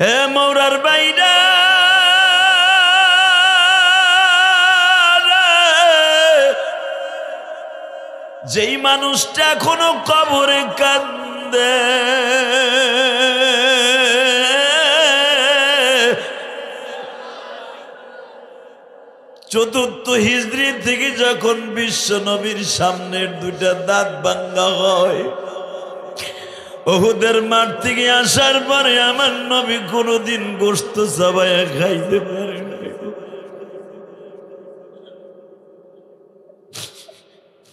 হে মৌরার বাইরা যেই মানুষটা এখনো কবরে কান্দে চতুর্থ হিজরি থেকে যখন বিশ্ব নবীর সামনের দুইটা দাঁত ভাঙা হয়, উহুদের মাঠ থেকে আসার পরে আমার নবী কোনদিন গোশত চাবায়া খাইতে পারে না।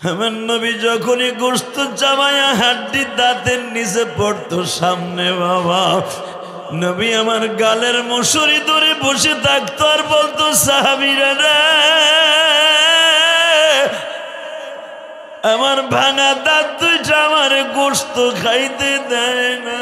আমার নবী যখনই গোশত চাবায়া হাড্ডি দাঁতের নিচে পড়তো সামনে, বাবা নবী আমার গালের মশুরি ধরে বসে থাকতো আর বলতো, সাহাবীরা রে, আমার ভাঙা দাঁত দুইটা আমার গোশত খাইতে দেয় না।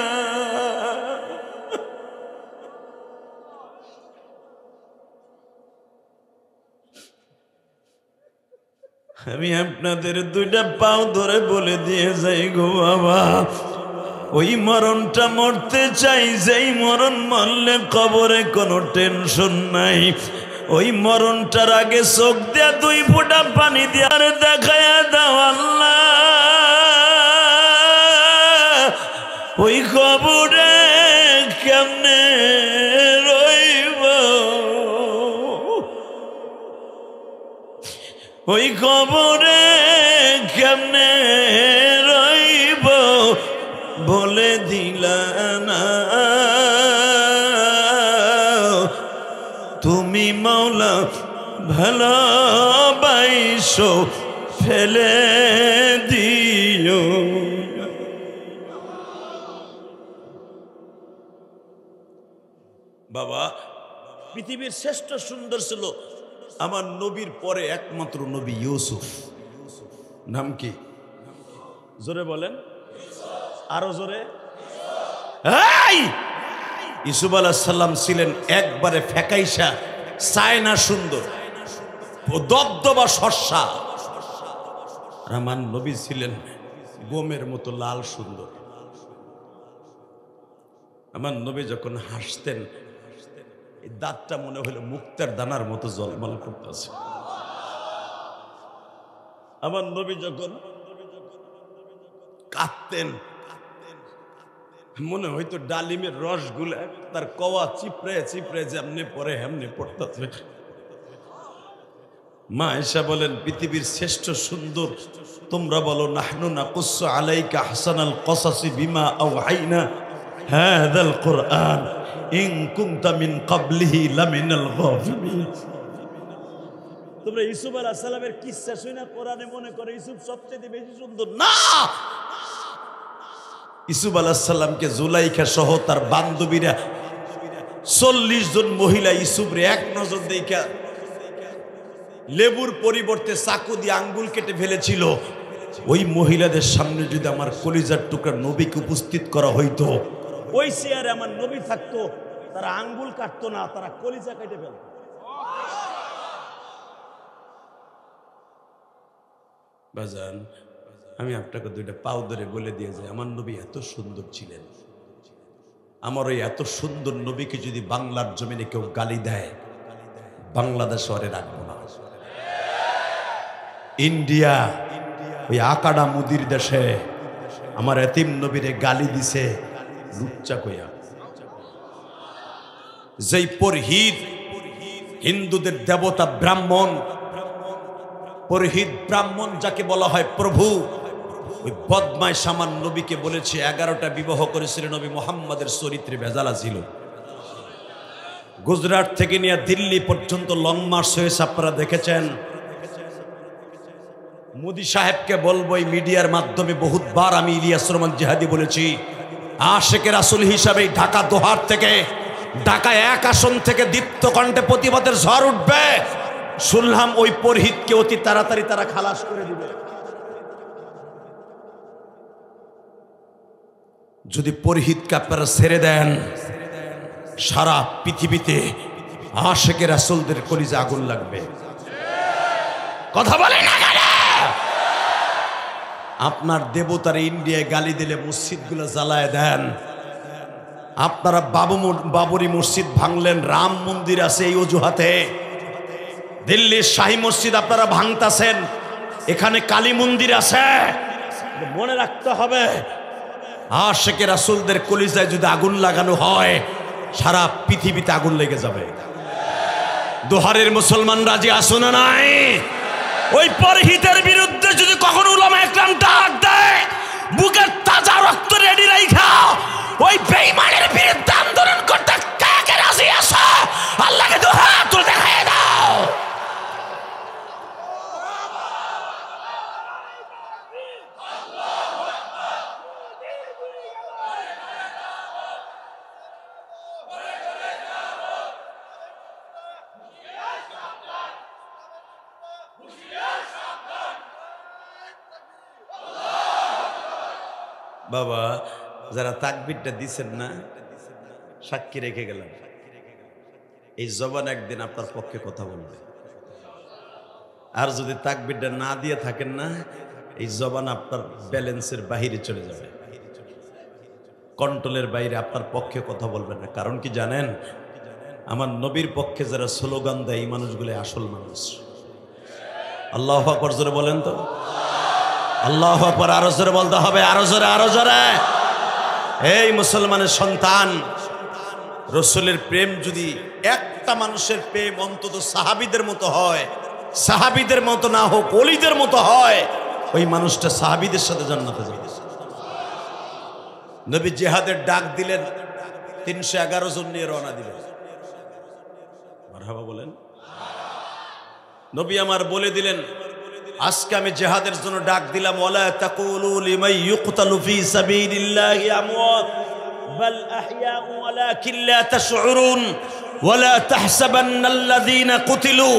আমি আপনাদের দুইটা পাও ধরে বলে দিয়ে যাই গো বাবা, ওই মরণটা মরতে চাই যেই মরণ মরলে কবরে কোনো টেনশন নাই। ওই মরণটার আগে চোখ দিয়া দুই ফোঁটা পানি দিয়ে দেখায়া দাও আল্লাহ, ওই কবরে কেমনে রইব, ওই কবরে কেমনে রইব বলে দিলা না তুমি মাওলা, ভালোবাসো ফেলে দিও। বাবা পৃথিবীর শ্রেষ্ঠ সুন্দর ছিল আমার নবীর পরে একমাত্র নবী ইউসুফ। নাম কি? জোরে বলেন, আরো জোরে। ইউসুফ আলাইহিস সালাম ছিলেন একবারে ফেকাইসা চায়না সুন্দর, দবদবা সর্ষা। আমার নবী ছিলেন গোমের মতো লাল সুন্দর। আমার নবী যখন হাসতেন এই দাঁতটা মনে হলো মুক্তার দানার মতো জলমল করতেছে। আমার নবী যখন কাঁদতেন মনে হয়তো ডালিমের রসগুলা তার কওয়া চিপড়ে চিপড়ে যেমনি পরে হেমনি পড়তেছে। মা আয়েশা বলেন, পৃথিবীর শ্রেষ্ঠ সুন্দর তোমরা বলো, নাহনু নাকুসসু আলাইকা আহসানাল কসাসি বিমা আওহাইনা হাযাল কুরআন ইন কুনতা মিন ক্বাবলিহি লামিনাল গাফিলিন। তোমরা ইউসুফ আলাইহিস সালামের কিসসা শুনে কোরআনে মনে করে ইউসুফ সবচেয়ে বেশি সুন্দর। না, ইউসুফ আলাইহিস সালামকে জুলাইখা সহ তার বান্ধবীরা 40 জন মহিলা ইউসুফরে এক নজর দেখা লেবুর পরিবর্তে চাকু দিয়ে আঙ্গুল কেটে ফেলেছিল। ওই মহিলাদের সামনে যদি আমার কলিজার টুকরা নবীকে উপস্থিত করা হইতো, ওই চেয়ারে আমার নবী থাকতো, তারা আঙ্গুল কাটতো না, তারা কলিজা কেটে ফেলত। বাজান আমি আপনাকে দুইটা পাও ধরে বলে দিয়ে যাই, আমার নবী এত সুন্দর ছিলেন। আমার ওই এত সুন্দর নবীকে যদি বাংলার জমিনে কেউ গালি দেয়, বাংলাদেশ শহরে রাখবো না। ইন্ডিয়া ওই আকাডা মুদির দেশে আমার এতিম নবীরে গালি দিছে লুচ্চা কইয়া। যেই পুরোহিত হিন্দুদের দেবতা ব্রাহ্মণ, পুরোহিত ব্রাহ্মণ যাকে বলা হয় প্রভু, ওই বদমাইশ আমার নবীকে বলেছে 11টা বিবাহ করেছিলেন, নবী মুহাম্মাদের চরিত্রে ভেজালা ছিল। গুজরাট থেকে নিয়ে দিল্লি পর্যন্ত লং মার্চ হয়েছে, আপনারা দেখেছেন। মোদি সাহেবকে বলবো, এই মিডিয়ার মাধ্যমে বহুতবার আমি ইলিয়াস রহমান জিহাদি বলেছি, আশেকে রাসূল হিসাবে ঢাকা দোহার থেকে, ঢাকা 1 আসন থেকে দীপ্ত কণ্ঠে প্রতিবাদের ঝড় উঠবে। শুনলাম ওই পুরোহিতকে অতি তাড়াতাড়ি তারা খালাস করে দিবে। যদি পুরোহিতকে আপনারা ছেড়ে দেন, সারা পৃথিবীতে আশেকে রাসূলদের কলিজা আগুন লাগবে। কথা বলে না কেন? আপনার দেবতার ইন্ডিয়ায় গালি দিলে মসজিদগুলো জ্বালায় দেন, আপনারা বাবরি মসজিদ ভাঙলেন, রাম মন্দির আছে এই অজুহাতে। দিল্লির শাহী মসজিদ আপনারা ভাঙতাছেন, এখানে কালী মন্দির আছে। মনে রাখতে হবে, আশিকে রাসূলদের কলিজায় যদি আগুন লাগানো হয়, সারা পৃথিবীতে আগুন লেগে যাবে। দোহারের মুসলমান রাজি আসো না নাই? ওই পরহিতের বিরুদ্ধে যদি কখনো উলামা একরাম ডাক দেয়, বুকের তাজা রক্ত রেডি রাইখা ওই বেঈমানের বিরুদ্ধে আন্দোলন করতে কে কে রাজি আসো? আল্লাহকে দুহাত তুলে দেখায় দাও। বাবা, যারা তাকবীরটা দিচ্ছেন না, সাক্ষী রেখে গেলাম, এই জবান একদিন আপনার পক্ষে কথা বলবে। আর যদি তাকবীরটা না দিয়ে থাকেন না, এই জবান আপনার ব্যালেন্সের বাহিরে চলে যাবে, কন্ট্রোলের বাইরে আপনার পক্ষে কথা বলবে না। কারণ কি জানেন? আমার নবীর পক্ষে যারা স্লোগান দেয়, এই মানুষগুলো আসল মানুষ। আল্লাহু আকবার জোরে বলেন তো। আল্লাহু আকবার আরো জোরে বলতে হবে, আরো জোরে, আরো জোরে। এই মুসলমানের সন্তান, রসুলের প্রেম যদি একটা মানুষের প্রেম অন্তত সাহাবীদের মতো হয়, সাহাবীদের মতো না হোক ওলিদের মতো হয়, ওই মানুষটা সাহাবীদের সাথে জান্নাতে যাবে। নবী জিহাদের ডাক দিলেন, 311 জন নিয়ে রওনা দিলেন। মারহাবা বলেন। নবী আমার বলে দিলেন, আজকে আমি জিহাদের জন্য ডাক দিলাম, ওয়ালা তাকুলু লিমান ইউকতালু ফি সাবিলিল্লাহি আমওয়াত বাল আহইয়াউ ওয়ালাকিন লা তাশউরুন ওয়ালা তাহসাবান্নাল্লাযীনা কুতিলু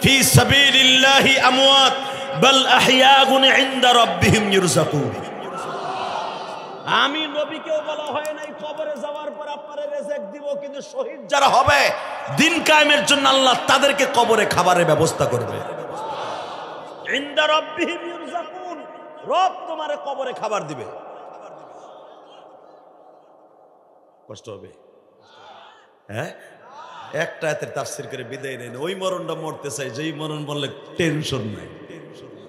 ফি সাবিলিল্লাহি আমওয়াত বাল আহইয়াউন ইনদা রাব্বিহিম ইরযাকুন। আমি নবীকেও বলা হয় নাই কবরে যাওয়ার পর আপনারে রিজিক দিব, কিন্তু শহীদ যারা হবে দিন কায়েমের জন্য আল্লাহ তাদেরকে কবরে খাবারের ব্যবস্থা করবে। ইনদা রাব্বিহিম ইরযাকুন, রব তোমারে কবরে খাবার দিবে। কষ্ট হবে, হ্যাঁ? একটা আয়াতের তাফসীর করে বিদায় নেন। ওই মরণটা মরতে চাই, যেই মরণ বললে টেনশন নাই।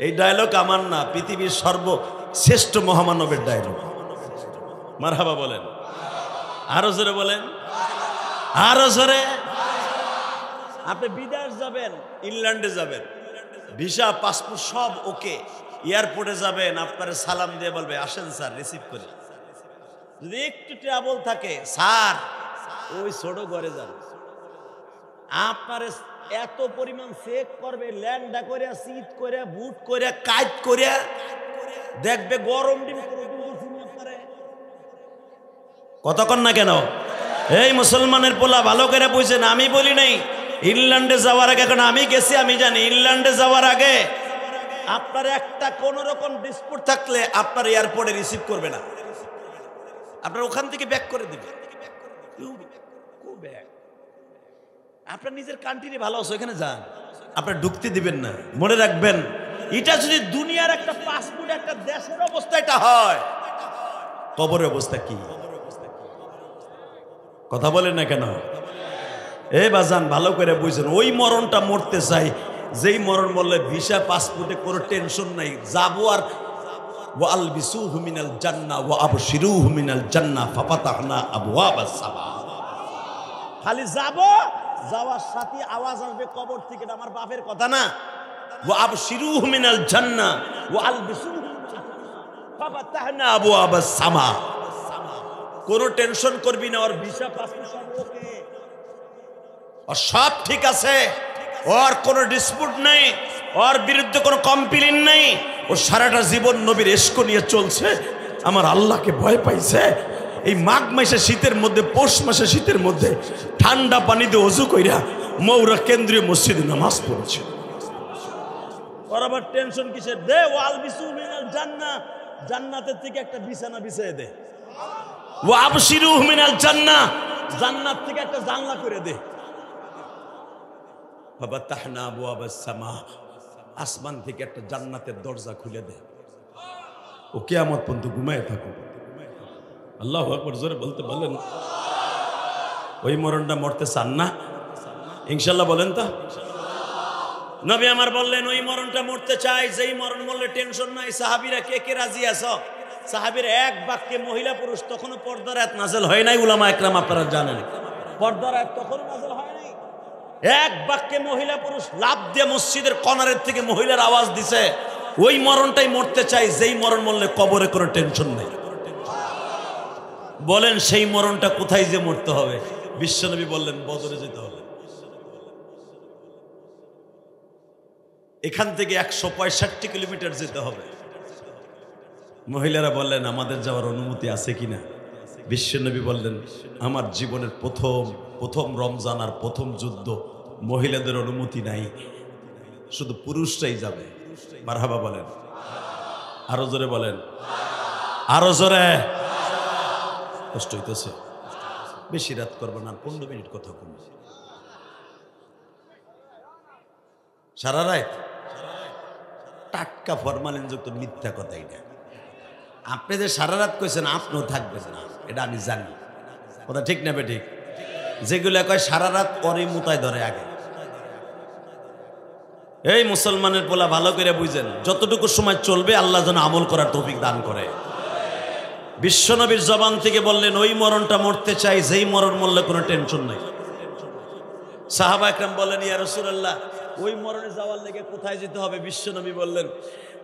এই ডায়লগ আমার না, পৃথিবীর সর্বশ্রেষ্ঠ মহামানবের ডায়লগ। মারহাবা বলেন, আরো জোরে বলেন, আরো জোরে। আপনি বিদেশ যাবেন, ইংল্যান্ডে যাবেন, ভিসা পাসপোর্ট সব ওকে, এয়ারপোর্টে যাবেন, আপনার সালাম দিয়ে বলবে আসেন স্যার, রিসিভ করে। যদি একটু ট্রাবল থাকে, স্যার ওই ছোট ঘরে যান, আপনার এত পরিমাণ চেক করবে, ল্যান্ডা করে, সিট করে, বুট করে, কাইট করে, দেখবে গরম ডিম কতক্ষণ না কেন। এই মুসলমানের পোলা ভালো করে বুঝছেন, আমি বলি নাই। ইংল্যান্ডে যাওয়ার আগে, এখন আমি গেছি, আমি জানি, ইংল্যান্ডে যাওয়ার আগে আপনার একটা কোন রকম ডিসপুট থাকলে আপনার এয়ারপোর্টে রিসিভ করবে না, আপনার ওখান থেকে ব্যাক করে দিবে। আপনার নিজের কান্ট্রি ভালো আছে, ওখানে যান, আপনার ঢুকতে দিবেন না। মনে রাখবেন, এটা যদি দুনিয়ার একটা পাসপোর্ট, একটা দেশের অবস্থা এটা হয়, কবরের অবস্থা কি? কথা বলেন না কেন? এ বাজান ভালো করে বুঝছেন, ওই মরণটা মরতে চাই, যেই মরণ বললে ভিসা পাসপোর্টে কোনো টেনশন নাই, যাবো আর ওয়ালবিসুহু মিনাল জান্নাহ ওয়া আবশিরুহু মিনাল জান্নাহ ফাফাতাহনা আবওয়াবাস সামা। খালি যাবো, যাওয়ার সাথে আওয়াজ আসবে কবর থেকে, এটা আমার বাপের কথা না। ওয়া আবশিরুহু মিনাল জান্নাহ ওয়া আলবিসুহু ফাফাতাহনা আবওয়াবাস সামা। কোনো টেনশন করবি না, ওর ভিসা পাসপোর্ট সব ওকে, ওর সব ঠিক আছে, ওর কোনো ডিসপুট নাই, ওর বিরুদ্ধে কোনো কমপ্লেইন নাই। ও সারাটা জীবন নবীর ইশক নিয়ে চলছে, আমার আল্লাহকে ভয় পাইছে। এই মাঘ মাসে শীতের মধ্যে, পৌষ মাসে শীতের মধ্যে ঠান্ডা পানিতে ওযু কইরা মৌরা কেন্দ্রীয় মসজিদে নামাজ পড়ছে। ওর আবার টেনশন কিসের? দে ওয়াল বিসু মিনাল জান্নাহ, জান্নাতের থেকে একটা বিছানা বিছিয়ে দে। ওয়া আবশিরুহু মিনাল জান্নাহ, জান্নাত থেকে একটা জানলা করে দে। ফাফাতাহনা আবওয়াবাস সামা, আসমান থেকে একটা জান্নাতের দরজা খুলে দে। ও কিয়ামত পর্যন্ত ঘুমায় থাকুক। আল্লাহু আকবার জোরে বলতে বলেন। ওই মরণটা মরতে চান না? ইনশাল্লাহ বলেন তো। নবী আমার বললেন ওই মরণটা মরতে চাই যেই মরণ মরলে টেনশন নাই। সাহাবীরা কে কে রাজি আছো? সাহাবীরা এক বাক্যে, মহিলা পুরুষ তখনও পর্দার আয়াত নাযিল হয় নাই। উলামা একরাম আপনারা জানেন পর্দার আয়াত তখনও নাযিল হয় নাই। এক বাক্যে মহিলা পুরুষ লাফ দিয়ে মসজিদের কর্নারের থেকে মহিলার আওয়াজ দিছে, ওই মরণটাই মরতে চাই যেই মরণ মরলে কবরে কোনো টেনশন নেই। বলেন সেই মরণটা কোথায় যে মরতে হবে? বিশ্বনবী বললেন বদরে যেতে হবে। এখান থেকে 165 কিলোমিটার যেতে হবে। মহিলারা বললেন আমাদের যাওয়ার অনুমতি আছে কিনা? বিশ্বনবী বললেন আমার জীবনের প্রথম রমজান আর প্রথম যুদ্ধ, মহিলাদের অনুমতি নাই, শুধু পুরুষরাই যাবে। মারহাবা বলেন, আরো জোরে বলেন, আরো জোরে। কষ্ট হইতেছে, বেশি রাত করবো না, 15 মিনিট কথা কম। সারা রাত টাটকা ফরমালিন যুক্ত মিথ্যা কথা। এটা আপনি যে সারা রাত কইছেন আপনিও থাকবেন না, এটা আমি জানি। কথা ঠিক না বেঠিক? যেগুলো কয় সারা রাত পরে মুতায় ধরে আগে। এই মুসলমানের পোলা ভালো করে বুঝেন, যতটুকু সময় চলবে আল্লাহ যেন আমল করার তৌফিক দান করে। বিশ্বনবীর জবান থেকে বললেন ওই মরণটা মরতে চাই যেই মরণ মরলে কোনো টেনশন নাই। সাহাবা একরাম বললেন ইয়া রাসূলুল্লাহ ওই মরণে যাওয়ার লেগে কোথায় যেতে হবে? বিশ্বনবী বললেন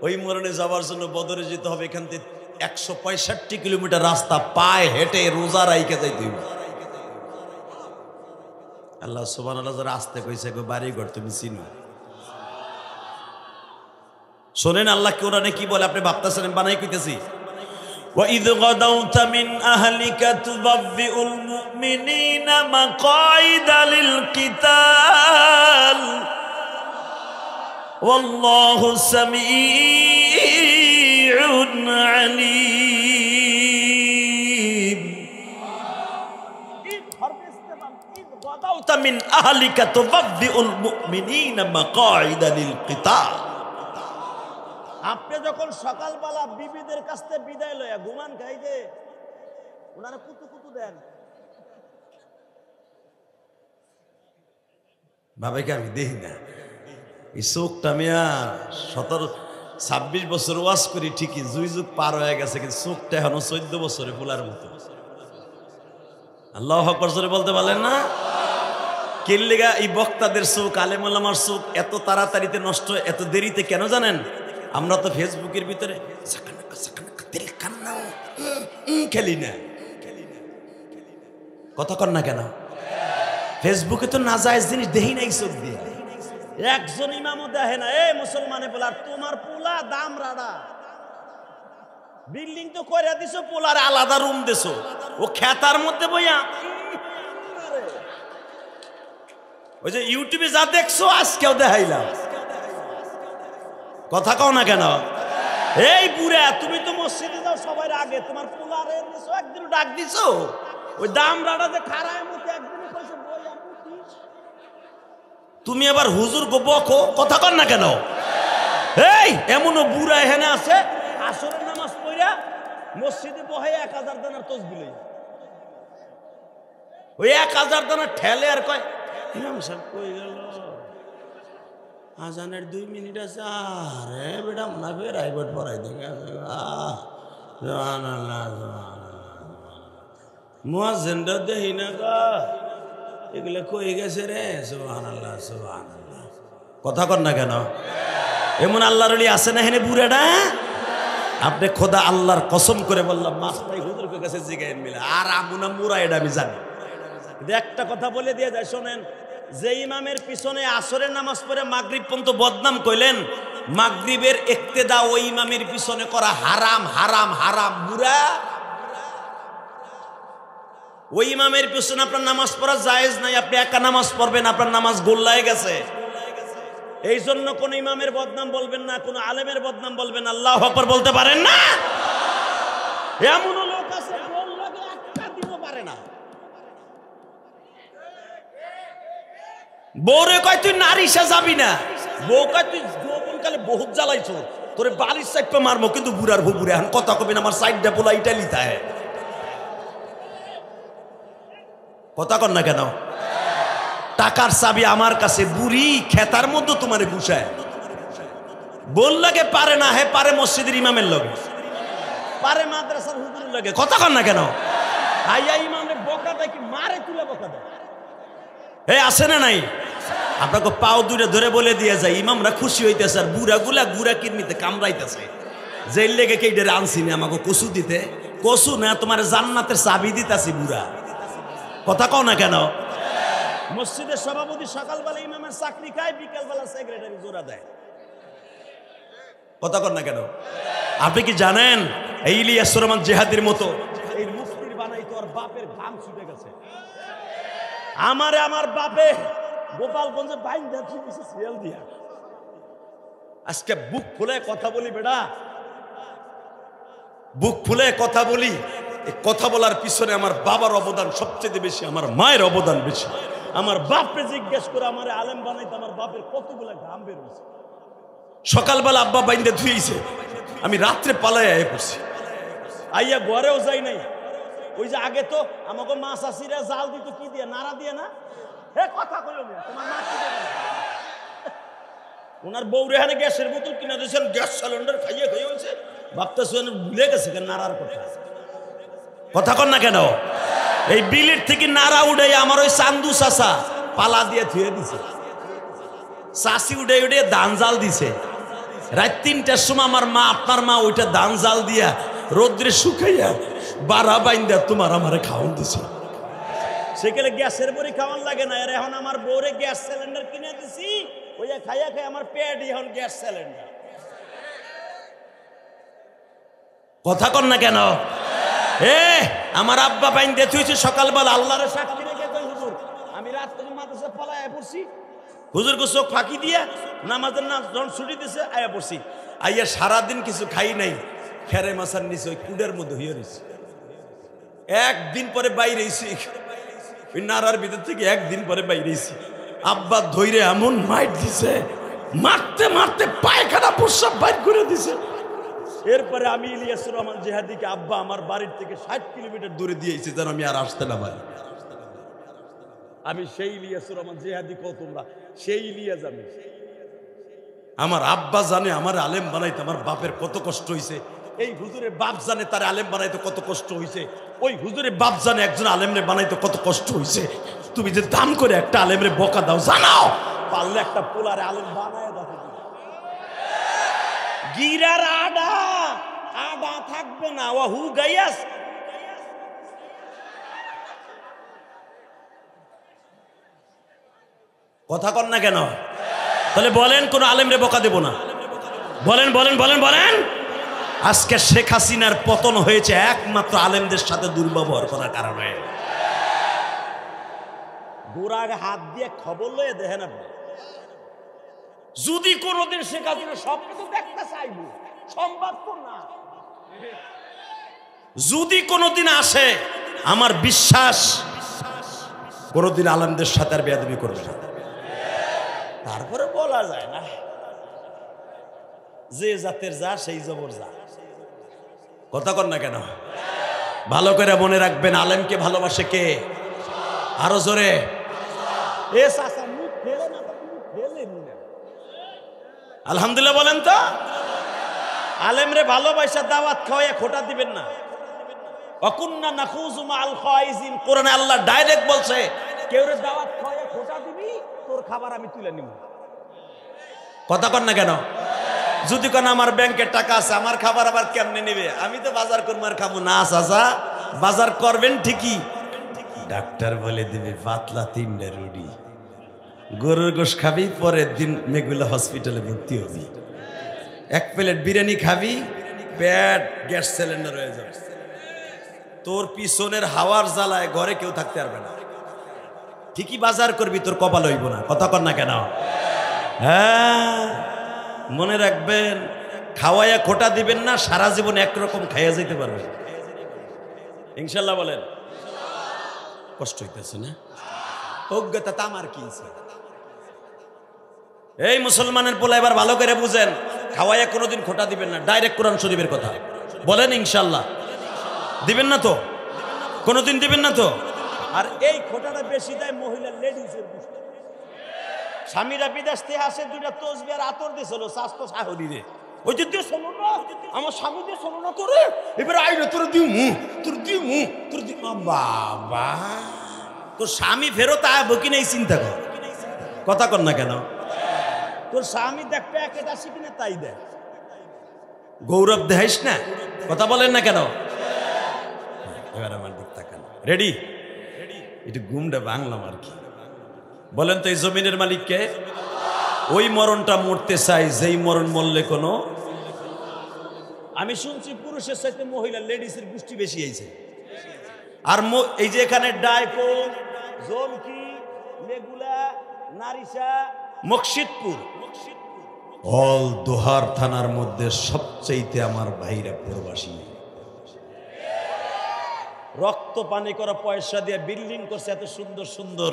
ওই মরণে যাওয়ার জন্য বদরে যেতে হবে। এখান থেকে 165 কিলোমিটার রাস্তা পায়ে হেঁটে রোজা রাইখে যাইতে হবে। আল্লাহ সুবহানাল্লাহ যারা আসতে কইছে গো বাড়ি ঘর তুমি চিনো। শোনেন আল্লাহ কোরআনে কি বলে, আপনি ভাবতেছেন বানাই কইতেছি। وَإِذْ غَدَوْتَ مِنْ أَهْلِكَ تُبَوِّئُ الْمُؤْمِنِينَ مَقَاعِدَ لِلْقِتَالِ وَاللَّهُ سَمِيعٌ عَلِيمٌ إِذْ غَدَوْتَ مِنْ أَهْلِكَ تُبَوِّئُ الْمُؤْمِنِينَ مَقَاعِدَ لِلْقِتَالِ। আপনি যখন সকালবেলা বিবিদের কাছ থেকে বিদায় লইয়া ঘুমান খাই যে ওনারা কুতু কুতু দেন, বাবাকে আমি দেখি না। এই চোখটা মিয়া 26 বছর ওয়াজ করি ঠিকই, জুই যুগ পার হয়ে গেছে, কিন্তু চোখটা এখনো 14 বছরে ফুলার মতো। আল্লাহু আকবার জোরে বলতে পারলেন না? কিল্লিগা এই বক্তাদের চোখ, আলেম ওলামার চোখ এত তাড়াতাড়িতে নষ্ট, এত দেরিতে কেন জানেন? আমরা তো ফেসবুকের ভিতরে খেলি না, কথা কর না কেন? ফেসবুকে তো নাজায়েজ জিনিস দেখি নাই চোখ দিয়ে। একজন ইমামও দেখে না। এই মুসলমানে বলে আর তোমার পোলা দাম রাডা, বিল্ডিং তো করে দিছো, পোলার আলাদা রুম দিছো, ও খেতার মধ্যে বইয়া ওই যে ইউটিউবে যা দেখছো আজকেও দেখাইলাম। কথা কও না কেন? এই বুড়া তুমি তো মসজিদে যাও সবার আগে, তোমার পোলারে দিছো একদিন ডাক দিছো, ওই দাম রাডা যে খারায় মতে একদিন কইছো বইয়া মুতি, তুমি আবার হুজুর গো বকো, কথা কর না কেন? এই এমনও বুড়া এখানে আছে আসরের নামাজ পড়া মসজিদে বহে 1000 দানার তসবিহ লইয়া, ওই 1000 দানা ঠেলে আর কয় ইমাম সাহেব কই গেল, আজানের 2 মিনিট আছে। আরে বেটা মনে ফের আইবট পড়াই দেখে মুয়াজ্জিনটা দেখি না গা, এগুলো কই গেছে রে? সুবহানাল্লাহ সুবহানাল্লাহ, কথা কর না কেন? এমন আল্লাহর ওলি আছে না হেনে বুড়াটা? আপনি খোদা আল্লাহর কসম করে বললাম মাস্টাই হুজুরের কাছে জিগাইন মিলে আর আমুনা মুরা, এটা আমি জানি। একটা কথা বলে দিয়ে যায় শোনেন, যে ইমামের পিছনে আসরের নামাজ পড়ে মাগরিব পর্যন্ত বদনাম কইলেন, মাগরিবের ইক্তেদা ওই ইমামের পিছনে করা হারাম হারাম হারাম। বুড়া ওই ইমামের পিছনে আপনার নামাজ পড়া জায়েজ নাই, আপনি একা নামাজ পড়বেন, আপনার নামাজ গোল্লায় গেছে। এই জন্য কোন ইমামের বদনাম বলবেন না, কোন আলেমের বদনাম বলবেন না। আল্লাহু আকবার বলতে পারেন না? এমন লোক আছে গোল লাগে একটা দিব পারে না। বউরে কয় তুই নারীসা যাবি না, বউ কয় তুই যৌবনকালে বহুত জ্বালাইছো, তোরে বালিশ চাইপা মারমো, কিন্তু বুড়ার বুড়ে এখন কথা কবি না, আমার সাইডটা পোলা ইটালি তাই। কথা কন না কেন? টাকার চাবি আমার কাছে, বুড়ি খেতার মধ্যে তোমারে গুছায় বল লাগে পারে না, হে পারে মসজিদের ইমামের লগে, পারে মাদ্রাসার হুজুরের লগে। কথা কন না কেন? আইয়া ইমামে বকা দেয় কি মারে তুলে বকা দেয়। হে আছে না নাই? আপনাকে পাও দূরে ধরে বলে দিয়ে যায়, ইমামরা খুশি হইতেছে আর বুড়া গুলা গুড়া কিডনিতে কামড়াইতেছে। যেই লেগে কে ডেরে আনছিনি আমাকে কসু দিতে, কসু না তোমার জান্নাতের চাবি দিতাছি বুড়া। কথা কও না কেন? মসজিদের সভাপতি সকালবেলা ইমামের চাকরি খায়, বিকালবেলা সেক্রেটারি জোড়া দেয়। কথা কন না কেন? আপনি কি জানেন এই ইলিয়াসুর রহমান জিহাদির মতো এই মুফতির বানাইতো আর বাপের ঘাম ছুটে গেছে। আমারে আমার বাপে গোপালগঞ্জে বাইন দেখি দিছে সিরিয়াল দিয়া। আজকে বুক ফুলে কথা বলি বেটা, বুক ফুলে কথা বলি। এই কথা বলার পিছনে আমার বাবার অবদান সবচেয়ে বেশি, আমার মায়ের অবদান বেশি। আমার বাপকে জিজ্ঞেস করে আমার আলেম বানাইতে আমার বাপের কতগুলা ঘাম বের হয়েছে। সকালবেলা আব্বা বাইন্দে ধুইছে, আমি রাত্রে পালাই আয় পড়ছি, আইয়া ঘরেও যাই নাই। ওই যে আগে তো আমাকে মাছ আসিরা জাল দিত কি দিয়ে, নাড়া দিয়ে না। হে কথা কইও না, তোমার মা কি দেবে? ওনার বউ রেহানে গ্যাসের বোতল কিনা দিয়েছেন, গ্যাস সিলিন্ডার খাইয়ে খাইয়ে হয়েছে, ভাবতেছেন ভুলে গেছে কেন নাড়ার কথা। কথা কন না কেন? এই বিলের থেকে নাড়া উড়ে আমার ওই চান্দু চাষা পালা দিয়ে ধুয়ে দিছে, চাষি উঠে উঠে ধান জাল দিছে। রাত ৩টার সময় আমার মা, আপনার মা ওইটা ধান জাল দিয়া রোদ্রে শুকাইয়া বাড়া বাইন্দা তোমার আমারে খাওয়ান দিছে। সেখানে গ্যাসের বড়ি খাওয়ান লাগে না। আর এখন আমার বউরে গ্যাস সিলিন্ডার কিনে দিছি, ওই খাইয়া খাই আমার পেট এখন গ্যাস সিলিন্ডার। কথা কন না কেন? আমার আব্বা বাইন্দে থুইছে সকালবেলা, আল্লাহরে সাক্ষী রেখে কই হুজুর আমি রাত থেকে মাদ্রাসা পলায় পড়ছি। হুজুরকে চোখ ফাঁকি দিয়া নামাজের নাম যখন ছুটি দিছে আয়া পড়ছি। আইয়া সারাদিন কিছু খাই নাই, খেরে মাছার নিচে ওই কুডের মধ্যে হইয়া রয়েছি। একদিন পরে বাইরে এসি, ওই নাড়ার ভিতর থেকে একদিন পরে বাইরে এসি। আব্বা ধৈরে এমন মাইট দিছে, মারতে মারতে পায়খানা প্রস্রাব বাইর করে দিছে। এরপরে আমি ইলিয়াসুর রহমান জিহাদিকে আব্বা আমার বাড়ির থেকে ৬০ কিলোমিটার দূরে দিয়েছি যেন আমি আর আসতে না পারি। আমি সেই ইলিয়াসুর রহমান জিহাদি কও তোমরা, সেই ইলিয়াস আমি। আমার আব্বা জানে আমার আলেম বানাইতে আমার বাপের কত কষ্ট হয়েছে। এই হুজুরের বাপ জানে তার আলেম বানাইতে কত কষ্ট হয়েছে। ওই হুজুরের বাপ জানে একজন আলেমরে বানাইতে কত কষ্ট হয়েছে। তুমি যে দাম করে একটা আলেমরে বকা দাও, জানাও পারলে একটা পোলারে আলেম বানায় দাও। গিরার আডা আডা থাকবে না, ও হু গাইয়াস। কথা কন না কেন? তাহলে বলেন কোন আলেমরে বকা দেব না? বলেন বলেন বলেন বলেন। আজকে শেখ হাসিনার পতন হয়েছে একমাত্র আলেমদের সাথে দুর্ব্যবহার করার কারণে। গোড়ায় হাত দিয়ে খবর লয়ে দেখেন আপনি, যদি কোনোদিন শেখ হাসিনা স্বপ্ন তো দেখতে চাইব, সম্ভব তো না। যদি কোনোদিন আসে, আমার বিশ্বাস কোনোদিন আলেমদের সাথে আর বেয়াদবি করবে না। তারপরে বলা যায় না, যে জাতের যা সেই জবর যা। কথা কন না কেন? ভালো করে মনে রাখবেন, আলেমকে ভালোবাসে কে? আরো জোরে। আলহামদুলিল্লাহ বলেন তো। আলেমরে ভালোবাসা দাওয়াত খাওয়াইয়া খোটা দিবেন না। অকুন্না নাখুযু মাআল খাইজিন, কোরআনে আল্লাহ ডাইরেক্ট বলছে, কেউ রে দাওয়াত খাওয়াইয়া খোটা দিবি, তোর খাবার আমি তুলে নিব। কথা কন না কেন? যদি কোন আমার ব্যাংকে টাকা আছে, আমার খাবার আবার কেমনে নেবে? আমি তো বাজার করবো আর খাবো না। চাচা বাজার করবেন ঠিকই, ডাক্তার বলে দিবে পাতলা 3টা রুটি, গরুর গোশ খাবি, পরের দিন মেঘুলা হসপিটালে ভর্তি হবি। 1 প্লেট বিরিয়ানি খাবি, পেট গ্যাস সিলিন্ডার হয়ে যাবে। তোর পিছনের হাওয়ার জ্বালায় ঘরে কেউ থাকতে পারবে না। ঠিকই বাজার করবি, তোর কপাল হইব না। কথা কন না কেন? হ্যাঁ, মনে রাখবেন, খাওয়াইয়া খোটা দিবেন না, সারা জীবন একরকম খাইয়া যেতে পারবে ইনশাল্লাহ। বলেন কষ্ট হইতেছে না? অজ্ঞতা তা আমার কি? এই মুসলমানের পোলা এবার ভালো করে বুঝেন, খাওয়াইয়া কোনোদিন খোটা দিবেন না। ডাইরেক্ট কোরআন শরীফের কথা বলেন, ইনশাল্লাহ দিবেন না তো? কোনোদিন দিবেন না তো? আর এই খোটাটা বেশি দেয় মহিলা লেডিসের গোষ্ঠী। স্বামীরা বিদেশ থেকে আসে, দুইটা তসবি আর আতর দিয়েছিল স্বাস্থ্য সাহরি রে, ওই যে দিয়ে শোনো না, আমার স্বামী দিয়ে শোনো না করে, এবার আইরে তোর দিউ বাবা, তোর স্বামী ফেরত আয় কি নেই চিন্তা কর, কথা কর না কেন? তোর স্বামী দেখ প্যাকেট আসি কিনা তাই দেখ, গৌরব দেখাইস না, কথা বলেন না কেন? এবার আমার দিক তাকান, রেডি? একটু ঘুমটা বাংলাম আর কি। বলেন তো এই জমিনের মালিক কে? ওই মরণটা মরতে চাই যেই মরণ মরলে কোনো, আমি শুনছি পুরুষের সাথে মহিলা লেডিসের গোষ্ঠী বেশি হয়েছে। আর এই যে এখানে ডাইপো, জলকি, মেগুলা, নারিশা, মকসিদপুর, অল দোহার থানার মধ্যে সবচেয়ে আমার ভাইরা প্রবাসী, রক্ত পানি করা পয়সা দিয়ে বিল্ডিং করছে, এত সুন্দর সুন্দর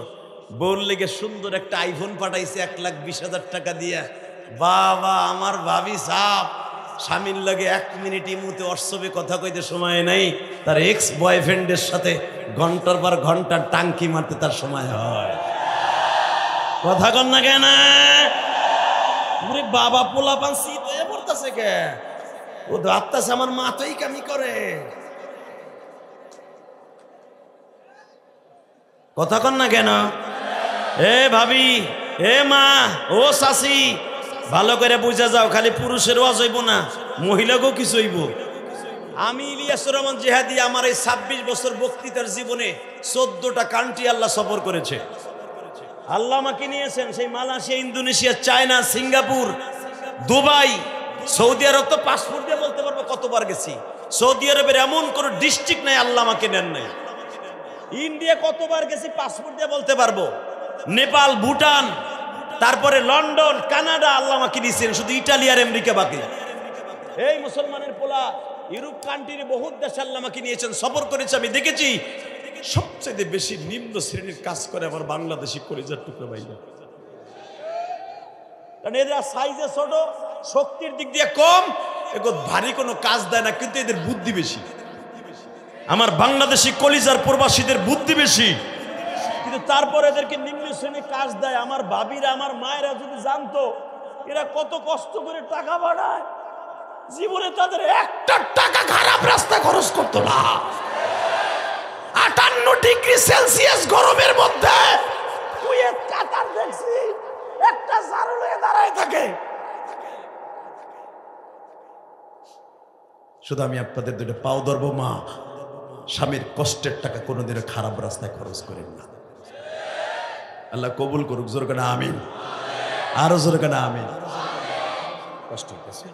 বউর লেগে সুন্দর একটা আইফোন পাঠাইছে 1,20,000 টাকা দিয়ে। বাবা আমার ভাবি সাপ স্বামীর লাগে 1 মিনিট ইমুতে অর্শবে কথা কইতে সময় নাই, তার এক্স বয়ফ্রেন্ডের সাথে ঘন্টার পর ঘন্টা টাঙ্কি মারতে তার সময় হয়, কথা কন না কেন? বাবা পোলা পান শীত হয়ে পড়তেছে কে, ও দাঁতটাছে আমার মাথাই কামি করে, কথা কন না কেন? এ ভাবি, এ মা, ও শাশি, ভালো করে বুঝা যাও, খালি পুরুষের ওয়াজ হইব না, মহিলাকেও কিছু হইব। আমি ইলিয়াসুর রহমান জিহাদি আমার এই 26 বছর বক্তৃতার জীবনে 14টা কান্ট্রি আল্লাহ সফর করেছে। আল্লাহ আমাকে নিয়েছেন সেই Malaysia, Indonesia, China, Singapore, Dubai, Saudi Arab. তো পাসপোর্ট দিয়ে বলতে পারবো কতবার গেছি। সৌদি আরবের এমন কোন ডিস্ট্রিক্ট নাই আল্লাহ আমাকে নেন নাই। ইন্ডিয়া কতবার গেছি পাসপোর্ট দিয়ে বলতে পারবো। নেপাল, ভুটান, তারপরে লন্ডন, কানাডা আল্লাহ আমাকে দিয়েছেন, শুধু ইটালি আর আমেরিকা বাকি। এই মুসলমানের পোলা ইউরোপ কান্ট্রির বহুত দেশ আল্লাহ আমাকে নিয়েছেন, সফর করেছে, আমি দেখেছি। সবচেয়ে বেশি নিম্ন শ্রেণীর কাজ করে আমার বাংলাদেশি কলিজার টুকরা ভাইরা, কারণ এরা সাইজে ছোট, শক্তির দিক দিয়ে কম, এগুলো ভারী কোনো কাজ দেয় না, কিন্তু এদের বুদ্ধি বেশি। আমার বাংলাদেশি কলিজার প্রবাসীদের বুদ্ধি বেশি, কিন্তু তারপরে এদেরকে নিম্ন শ্রেণীর কাজ দেয়। আমার ভাবিরা, আমার মায়েরা যদি জানতো এরা কত কষ্ট করে টাকা বাড়ায়, জীবনে তাদের একটা টাকা খারাপ রাস্তা খরচ করতো না। 58 ডিগ্রি সেলসিয়াস গরমের মধ্যে কুয়েত, কাতার দেখছি একটা ঝাড়ু নিয়ে দাঁড়ায় থাকে। শুধু আমি আপনাদের দুটো পাও ধরবো, মা, স্বামীর কষ্টের টাকা কোনোদিনও খারাপ রাস্তায় খরচ করেন না। আল্লাহ কবুল করুক, জোর করে আমিন, আরো জোর করে আমিন। কষ্ট হচ্ছে,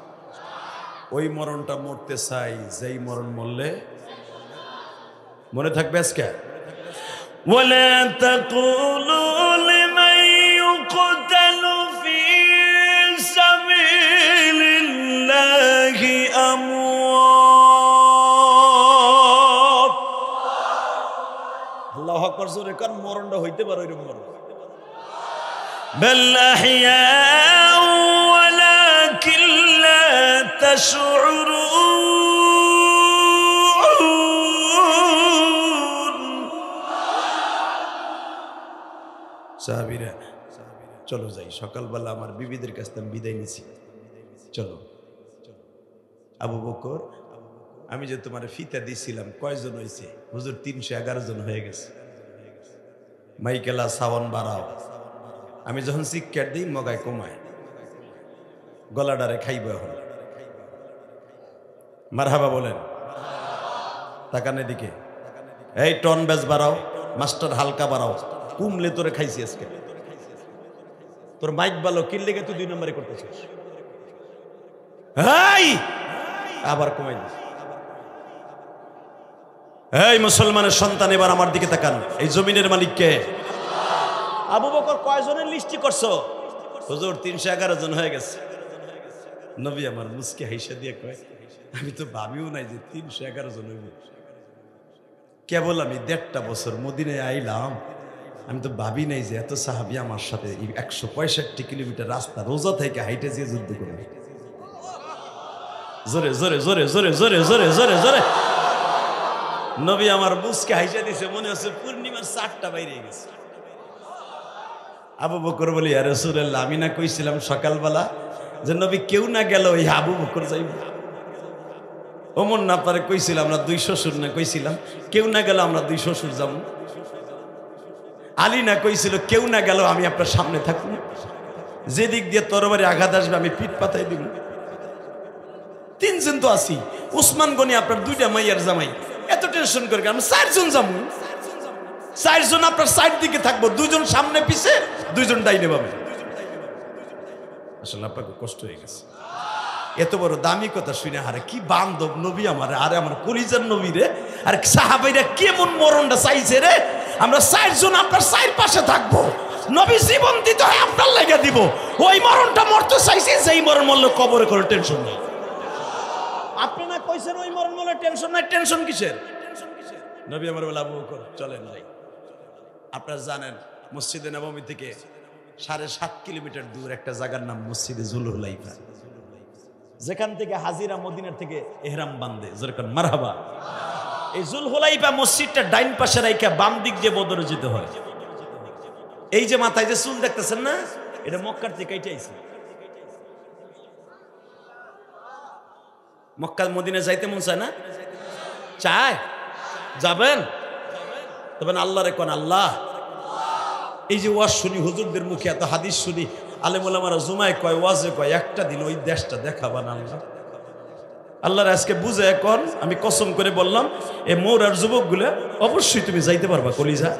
ওই মরণটা মরতে চাই যেই মরণ মরলে মনে থাকবে আজকে। ওয়ালা তাকুলু লিমান ইউকতালু ফি সাবিলিল্লাহি আমওয়াত। আল্লাহু আকবার, জোরে কান, মরণটা হইতে পারে এরকম মরণ। বাল আহইয়াউ ওয়ালাকিন লা তাশউরুন। সাহাবীরা চলো যাই, সকালবেলা আমার বিবিদের কাছ থেকে বিদায় নিছি, চলো। আবু বকর, আমি যে তোমার ফিতা দিছিলাম কয়জন হয়েছে? হুজুর 311 জন হয়ে গেছে। মাইকেলা সাওয়ান বাড়াও। আমি যখন সিক্কার দিই মগায় কমায়, গলাডারে খাইব। এখন মারহাবা বলেন, তাকানে দিকে। এই টন বেজ বাড়াও, মাস্টার হালকা বাড়াও, কুমলে তোরে খাইছি আজকে। তোর মাইক ভালো, কিনলে তুই 2 নম্বরে করতেছিস। আবার কমাই দিস। এই মুসলমানের সন্তান, এবার আমার দিকে তাকান। এই জমিনের মালিক কে? আবু বকর কয়জনের লিস্টি করছো? হুজুর 311 জন হয়ে গেছে। নবী আমার মুস্কি হাইসা দিয়ে কয়, আমি তো ভাবিও নাই যে 311 জন হইব। কেবল আমি 1.5 বছর মদিনায় আইলাম, আমি তো ভাবি নাই যে এত সাহাবী আমার সাথে 165 কিলোমিটার রাস্তা রোজা থেকে হাইটে যে যুদ্ধ করবে। জোরে জোরে জোরে জোরে জোরে জোরে জোরে জোরে নবী আমার মুসকে হাইসা দিছে, মনে হচ্ছে পূর্ণিমার 4টা বাইরে গেছে। আবু বকর বলি, ইয়া রাসূলুল্লাহ, আমি না কইছিলাম সকালবেলা যে নবী কেউ না গেল ওই আবু বকর যাইব। ওমর না পারে কইছিলাম আমরা 2 শ্বশুর না কইছিলাম কেউ না গেল আমরা 2 শ্বশুর যাব। আলী না কইছিল কেউ না গেল আমি আপনার সামনে থাকবো, যেদিক দিয়ে তরবারি আঘাত আসবে আমি পিঠ পাতাই দিব। 3 জন তো আছি, উসমান গনি আপনার 2টা মাইয়ার জামাই, এত টেনশন করে আমরা 4 জন যাবো। 4 জন আপনার সাইড দিকে থাকবো, 2 জন সামনে পিছে, 2 জন ডাইনে বামে। আসলে আপনাকে কষ্ট হয়ে গেছে এত বড় দামি কথা শুনে। আরে কি বান্ধব নবী আমার, আরে আমার কলিজার নবী রে, আর সাহাবাইরা কেমন মরণটা চাইছে রে। আমরা 4 জন আপনার 4 পাশে থাকবো, নবী জীবন দিতে হয় আপনার লাগা দিব। ওই মরণটা মরতে চাইছে, যেই মরণ মরলে কবরে করে টেনশন নেই। আপনি না কইছেন ওই মরণ মরলে টেনশন নাই, টেনশন কিসের? নবী আমার বলে, আবু বকর চলেন ভাই। আপনারা জানেন মসজিদে নববী থেকে 7.5 কিলোমিটার দূর একটা জায়গার নাম মসজিদে জুলহুলাইফা, যেখান থেকে হাজিরা মদিনার থেকে ইহরাম বাঁধে, যেরকম মারহাবা। এই জুলহুলাইফা মসজিদটা ডাইন পাশে রাইখা বাম দিক দিয়ে বদরে যেতে হয়। এই যে মাথায় যে চুল দেখতেছেন না, এটা মক্কার থেকে কেটে আইছে। মক্কা মদিনা যাইতে মন চায় না? চায়? যাবেন? তবে আল্লাহ রে কোন আল্লাহ। এই যে ওয়াজ শুনি হুজুরদের মুখে, এত হাদিস শুনি, আলেম ওলামারা জুমায় কয়, ওয়াজে কয়, একটা দিন ওই দেশটা দেখাবা না আল্লাহ। আল্লাহর আজকে বুঝে এখন আমি কসম করে বললাম, এই মৌরার যুবকগুলা অবশ্যই তুমি যাইতে পারবা কলিজা,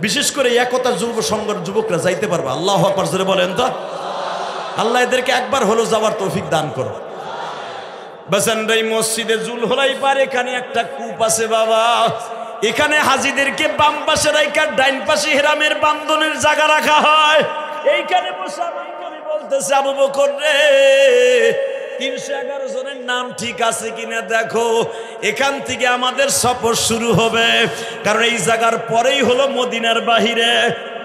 বিশেষ করে একতা যুব সংঘের যুবকরা যাইতে পারবা। আল্লাহু আকবার জোরে বলেন তো। আল্লাহ এদেরকে একবার হলো যাওয়ার তৌফিক দান করো। বাসানরাই মসজিদে জুলহুলাইফার এখানে একটা কূপ আছে বাবা, এখানে হাজীদেরকে বাম পাশে রাইখা ডাইন পাশে ইহরামের বান্ধনের জায়গা রাখা হয়। এইখানে বসে আমার নবী বলতেছে, আবু বকর রে, 311 জনের নাম ঠিক আছে কিনা দেখো, এখান থেকে আমাদের সফর শুরু হবে। কারণ এই জায়গার পরেই হলো মদিনার বাহিরে,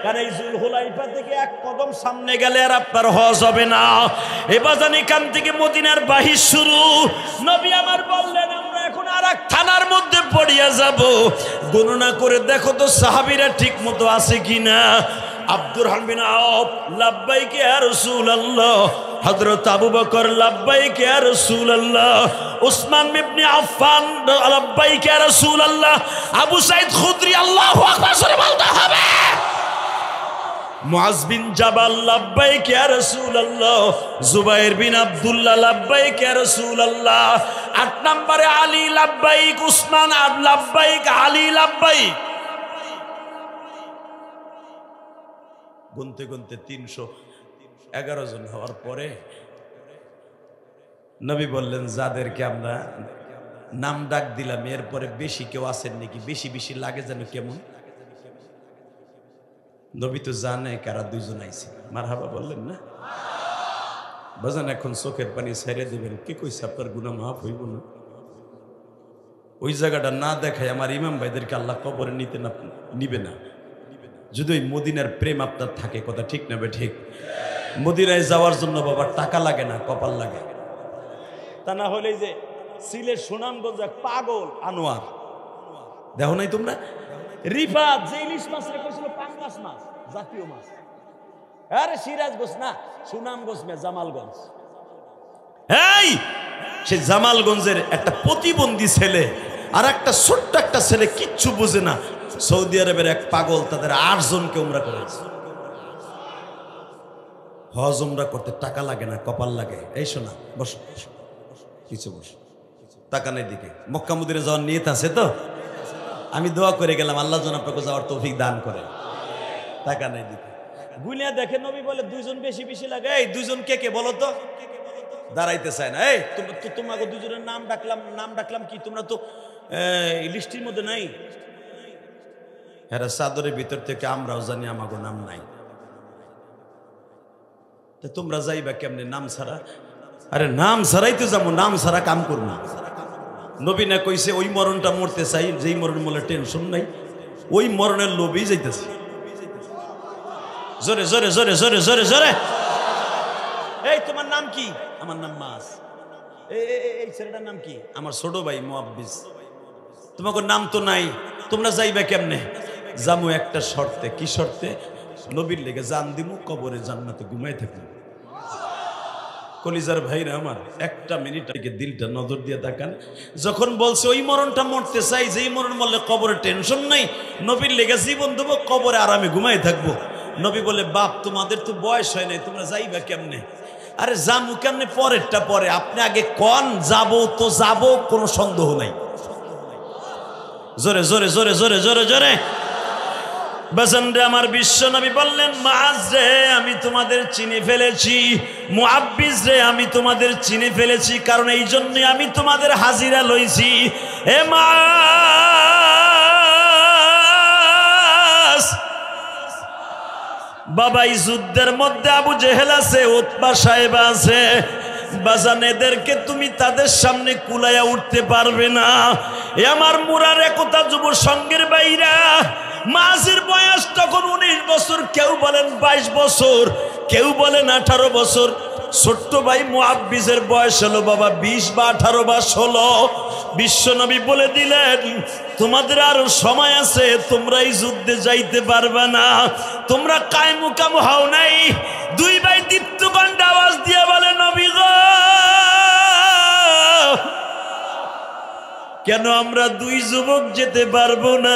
কারণ এই জুলহুলাইফা থেকে 1 কদম সামনে গেলে আর আপনার হজ হবে না। এবার এখান থেকে মদিনার বাহির শুরু। নবী আমার বললেন, আমরা এখন আরেক থানার মধ্যে পড়িয়া যাব, গণনা করে দেখো তো সাহাবীরা ঠিক মতো আছে কিনা। আব্দুর রহমান বিন আওফ, লাব্বাইক ইয়া রাসূলুল্লাহ। হযরত আবু বকর, লাব্বাইক ইয়া রাসূলুল্লাহ। উসমান ইবনে আফফান, লাব্বাইক ইয়া রাসূলুল্লাহ। আবু সাঈদ খুদরি, আল্লাহু আকবার জোরে বলতে হবে। মুআজ বিন জাবাল, লাব্বাইক ইয়া রাসূলুল্লাহ। জুবাইর বিন আব্দুল্লাহ, লাব্বাইক ইয়া রাসূলুল্লাহ। 8 নম্বরে আলী, লাব্বাইক। উসমান, লাব্বাইক। আলী, লাব্বাইক। গুনতে গুনতে 311 জন হওয়ার পরে নবী বললেন, যাদেরকে আমরা নাম ডাক দিলাম এরপরে বেশি কেউ আছেন নাকি? বেশি বেশি লাগে যেন কেমন। নবী তো জানে কারা 2 জন আইছে। মারহাবা বললেন না? বাজান এখন চোখের পানি ছেড়ে দিবেন। কে কইছে আপনার গুনাহ মাফ হইব না? ওই জায়গাটা না দেখায় আমার ইমাম ভাইদেরকে আল্লাহ কবরে নিবে না। যদি ওই মদিনার প্রেম আপনার থাকে, কথা ঠিক না বে ঠিক? মদিনায় যাওয়ার জন্য বাবা টাকা লাগে না, কপাল লাগে। তা না হলে যে সিলেট সুনামগঞ্জ এক পাগল আনোয়ার, দেখো নাই তোমরা? রিফাত যে ইলিশ মাছ রেখেছিল, পাঙ্গাস মাছ, জাতীয় মাছ। আরে সিরাজগঞ্জ না, সুনামগঞ্জ না, জামালগঞ্জ। এই সে জামালগঞ্জের একটা প্রতিবন্ধী ছেলে আর একটা ছোট্ট একটা ছেলে, কিচ্ছু বুঝে না, সৌদি আরবের এক পাগল তাদের 8 জনকে উমরা করেছে। হজ উমরা করতে টাকা লাগে না, কপাল লাগে। এই শোনা, বসো কিছু বসো, টাকা নেই দিকে। মক্কা মদিনা যাওয়ার নিয়ত আছে তো? আমি দোয়া করে গেলাম, আল্লাহ যেন আপনাকে যাওয়ার তৌফিক দান করে। টাকা নেই দিকে গুলিয়া দেখে নবী বলে, 2 জন বেশি বেশি লাগে। এই 2 জন কে কে বলো তো? দাঁড়াইতে চায় না। এই তোমাকে 2 জনের নাম ডাকলাম কি? তোমরা তো লিস্টির মধ্যে নাই। হ্যাঁ, চাদরের ভিতর থেকে আমরাও জানি আমাকে নাম নাই। তা তোমরা যাইবা কেমনে নাম ছাড়া? আরে নাম ছাড়াই তো যাবো, নাম ছাড়া কাম করবো না। নবী না কইছে, ওই মরণটা মরতে চাই যেই মরণ মরলে টেনশন নাই, ওই মরণের লোভেই যাইতেছি। জোরে জোরে জোরে জোরে জোরে জোরে। এই তোমার নাম কি? আমার নাম মাস। এই ছেলেটার নাম কি? আমার ছোট ভাই মুআব্বিস। তোমাকে নাম তো নাই, তোমরা যাইবা কেমনে? জামু একটা শর্তে। কি শর্তে? নবীর লেগে জান দিমু, কবরে জান্নাতে ঘুমাই থাকবো। কলিজার ভাইরা আমার, একটা মিনিট আগে দিলটা নজর দিয়ে তাকান। যখন বলছে ওই মরণটা মরতে চাই, যেই মরণ মরলে কবরে টেনশন নাই, নবীর লেগে জীবন দেবো, কবরে আরামে ঘুমাই থাকবো। নবী বলে, বাপ তোমাদের তো বয়স হয় নাই, তোমরা যাইবা কেমনে? আরে জামু কেমনে পরেরটা পরে, আপনি আগে কন যাবো তো যাবো, কোনো সন্দেহ নাই। জোরে জোরে জোরে জোরে জোরে জোরে বাজানরে আমার বিশ্ব নবী বললেন, মুআজ রে আমি তোমাদের চিনে ফেলেছি, মুআব্বিজ রে আমি তোমাদের চিনে ফেলেছি, কারণ এই জন্যই আমি তোমাদের হাজিরা লইছি। এ মুআজ, বাবা এই যুদ্ধের মধ্যে আবু জেহেল আছে, উতবা সাহেব আছে, বাজান এদেরকে তুমি তাদের সামনে কুলাইয়া উঠতে পারবে না। এ আমার মুরার একতা যুব সঙ্গের বাইরা, মাঝের বয়স তখন 19 বছর, কেউ বলেন 22 বছর, কেউ বলেন 18 বছর। ছোট্ট ভাই মুআব্বিজের বয়স হলো বাবা 20 বা 18 বা 16। বিশ্বনবী বলে দিলেন, তোমাদের আরো সময় আছে, তোমরা এই যুদ্ধে যাইতে পারবে না, তোমরা কায়মুকাম হও নাই। দুই ভাই দীপ্তকণ্ঠ আওয়াজ দিয়ে বলে, নবী গো, কেন আমরা দুই যুবক যেতে পারবো না?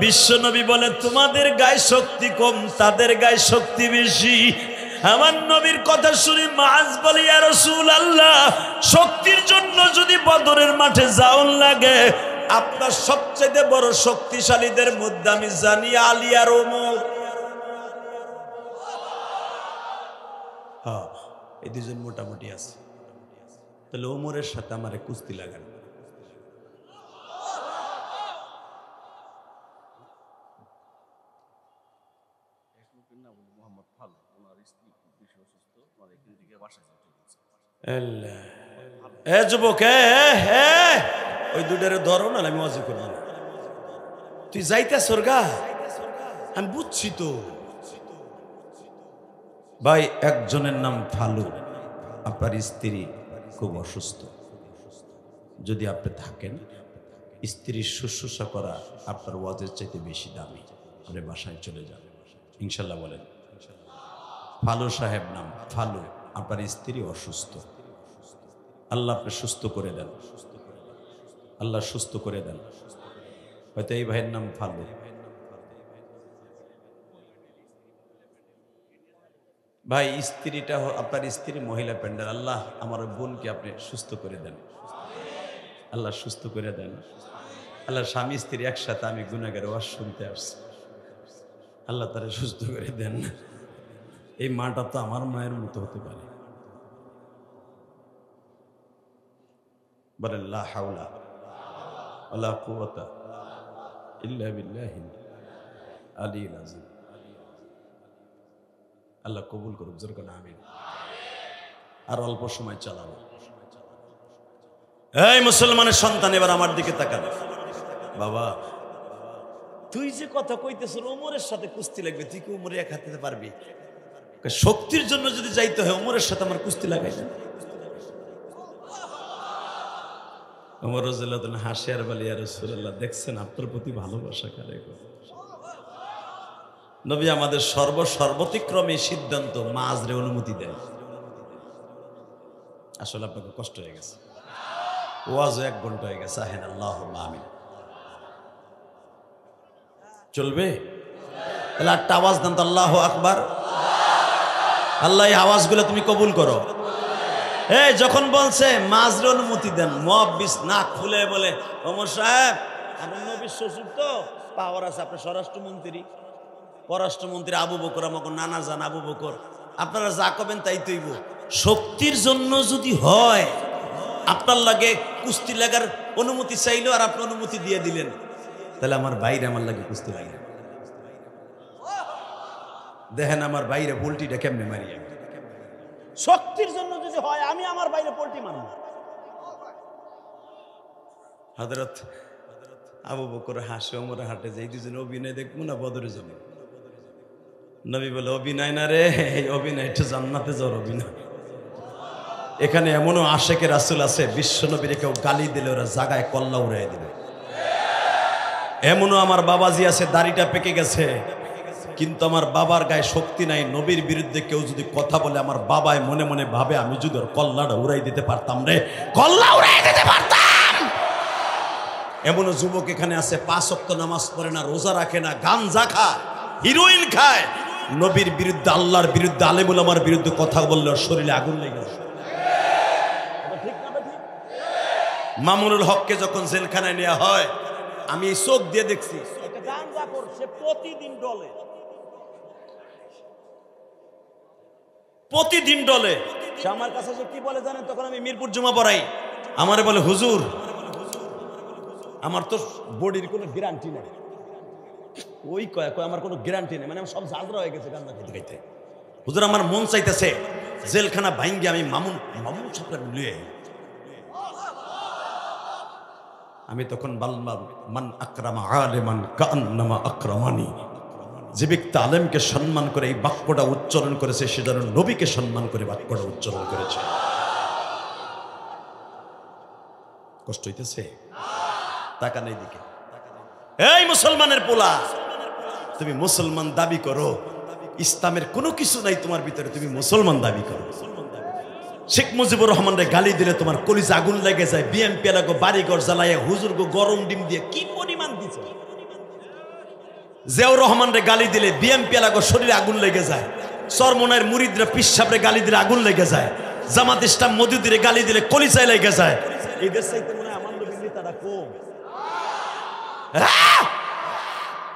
বিশ্বনবী বলে, তোমাদের গায়ে শক্তি কম, তাদের গায়ে শক্তি বেশি। আমার নবীর কথা শুনে মুআজ বলে, ইয়া রাসূলুল্লাহ, শক্তির জন্য যদি বদরের মাঠে যাওন লাগে, আপনার সবচেয়ে বড় শক্তিশালীদের মধ্যে আমি জানি আলী আর ওমর। হ্যাঁ, এই দুজন মোটামুটি আছে। তাহলে ওমরের সাথে আমারে কুস্তি লাগান। যুবক, ওই দুটারে ধরো না, আমি ওয়াজি করব না। তুই যাইতে সরগা, আমি বুঝছি তো ভাই। একজনের নাম ফালু, আপনার স্ত্রী খুব অসুস্থ। যদি আপনি থাকেন, স্ত্রীর শুশ্রূষা করা আপনার ওয়াজের চাইতে বেশি দামি। আপনি বাসায় চলে যান ইনশাল্লাহ। বলেন, ফালু সাহেব নাম, ফালু, আপনার স্ত্রী অসুস্থ, আল্লাহ আপনি সুস্থ করে দেন, আল্লাহ সুস্থ করে দেন। হয়তো এই ভাইয়ের নাম ফালু। ভাই স্ত্রীটা, আপনার স্ত্রী মহিলা প্যান্ডেল, আল্লাহ আমার বোনকে আপনি সুস্থ করে দেন, আল্লাহ সুস্থ করে দেন। আল্লাহ স্বামী স্ত্রী একসাথে, আমি গুনাহগার ওয়াজ শুনতে আসছি, আল্লাহ তারা সুস্থ করে দেন। এই মাটা তো আমার মায়ের মতো হতে পারে। বলেন, লা হাওলা ওয়ালা কুওয়াতা ইল্লা বিল্লাহিল আলিয়্যিল আযীম। আল্লাহ কবুল করুক, জোর করে আমিন। আর অল্প সময় চালাবো। এই মুসলমানের সন্তান, এবার আমার দিকে তাকান। বাবা, তুই যে কথা কইতেছ ওমরের সাথে কুস্তি লাগবে, তুই কি ওমরে এক হাতে পারবি? শক্তির জন্য যদি যাইতে হয়, ওমরের সাথে আমার কুস্তি লাগাই দেন। ওমর রাদিয়াল্লাহু তাআলা হাসি আর বলে, ইয়া রাসূলুল্লাহ, দেখছেন আপনার প্রতি ভালোবাসা কারে। নবী আমাদের সর্বতিক্রমে সিদ্ধান্ত মাঝরে অনুমতি দেন। আসলে আপনাকে কষ্ট হয়ে গেছে, ওয়াজও 1 ঘন্টা হয়ে গেছে। আহেন আল্লাহুম্মা আমিন। চলবে? তাহলে একটা আওয়াজ দেন তো, আল্লাহু আকবার। আল্লাহ এই আওয়াজগুলো তুমি কবুল করো। এই যখন বলছে মাঝরে অনুমতি দেন, মুআব্বিস নাক খুলে বলে, ওমর সাহেব, আপনার নবীর শ্বশুর তো পাওয়ার আছে, আপনার পররাষ্ট্রমন্ত্রী আবু বকর, আমাকে নানা জান আবু বকর, আপনারা যা করবেন তাই তৈব। শক্তির জন্য যদি হয়, আপনার লাগে কুস্তি লাগার অনুমতি চাইলো আর আপনি অনুমতি দিয়ে দিলেন, তাহলে আমার বাইরে আমার লাগে কুস্তি লাগে। দেখেন আমার বাইরে পোল্ট্রিটা কেমনে মারি। শক্তির জন্য যদি হয়, আমি আমার বাইরে পোল্ট্রি মারব। হযরত আবু বকর হাসে, ওমর হাটে, যে এই দুজন অভিনয় দেখবো না বদরে যাবো। নবী বলে, অভিনয় না রে, এই অভিনয়টা জান্নাতে যাওয়ার অভিনয়। এখানে এমনও আশেকের রাসূল আছে, বিশ্ব নবীর কেউ গালি দিলে ওরা জাগায় কল্লা উড়াই দিবে। এমনও আমার বাবাজি আছে দাড়িটা পেকে গেছে, কিন্তু আমার বাবার গায়ে শক্তি নাই। নবীর বিরুদ্ধে কেউ যদি কথা বলে আমার বাবায় মনে মনে ভাবে আমি যদি ওর কল্লাটা উড়াই দিতে পারতাম রে, কল্লা উড়াই দিতে পারতাম। এমনও যুবক এখানে আছে 5 ওয়াক্ত নামাজ পড়ে না, রোজা রাখে না, গাঞ্জা খায়, হিরোইন খায়, নবীর বিরুদ্ধে আল্লাহর বিরুদ্ধে আলেম ওলামার বিরুদ্ধে কথা বললে ওর শরীরে আগুন লেগে যায়। মামুনুল হককে যখন জেলখানায় নেওয়া হয় আমি চোখ দিয়ে দেখছি, প্রতিদিন ডলে। সে আমার কাছে সে কি বলে জানেন, তখন আমি মিরপুর জুমা পড়াই, আমারে বলে হুজুর আমার তো বডির কোনো গ্যারান্টি নেই। ওই কয় আমার কোনো গ্যারান্টি নেই, মানে সব ঝাঁঝরা হয়ে গেছে গাঁজা খাইতে খাইতে। হুজুর আমার মন চাইতেছে জেলখানা ভাঙ্গে আমি মামুন সাপড়া লুয়ে। আমি তখন বললাম মান আকরামা আলিমান কান্নামা আকরামানি। যে ব্যক্তি আলেমকে সম্মান করে এই বাক্যটা উচ্চারণ করেছে সে যেন নবীকে সম্মান করে বাক্যটা উচ্চারণ করেছে। কষ্ট হইতেছে? তাকান এইদিকে। এই মুসলমানের পোলা, তুমি মুসলমান দাবি করো, ইসলামের কোনো কিছু নাই তোমার ভিতরে, তুমি মুসলমান দাবি করো। শেখ মুজিবুর রহমানের গালি দিলে তোমার কলিজা আগুন লেগে যায়। বিএমপি এলাকা বাড়িঘর জ্বালাইয়া হুজুর গো গরম ডিম দিয়ে কি পরিমাণ দিচ্ছে। জিয়াউর রহমানের গালি দিলে বিএমপি এলাকা শরীরে আগুন লেগে যায়। চরমনায়ের মুরিদরা পিসাবরে গালি দিলে আগুন লেগে যায়। জামাত ইসলাম মওদুদিরে গালি দিলে কলিজায় লেগে যায়। এই দেশ চাইতে মনে হয় আমার নবীর নেতারা কম।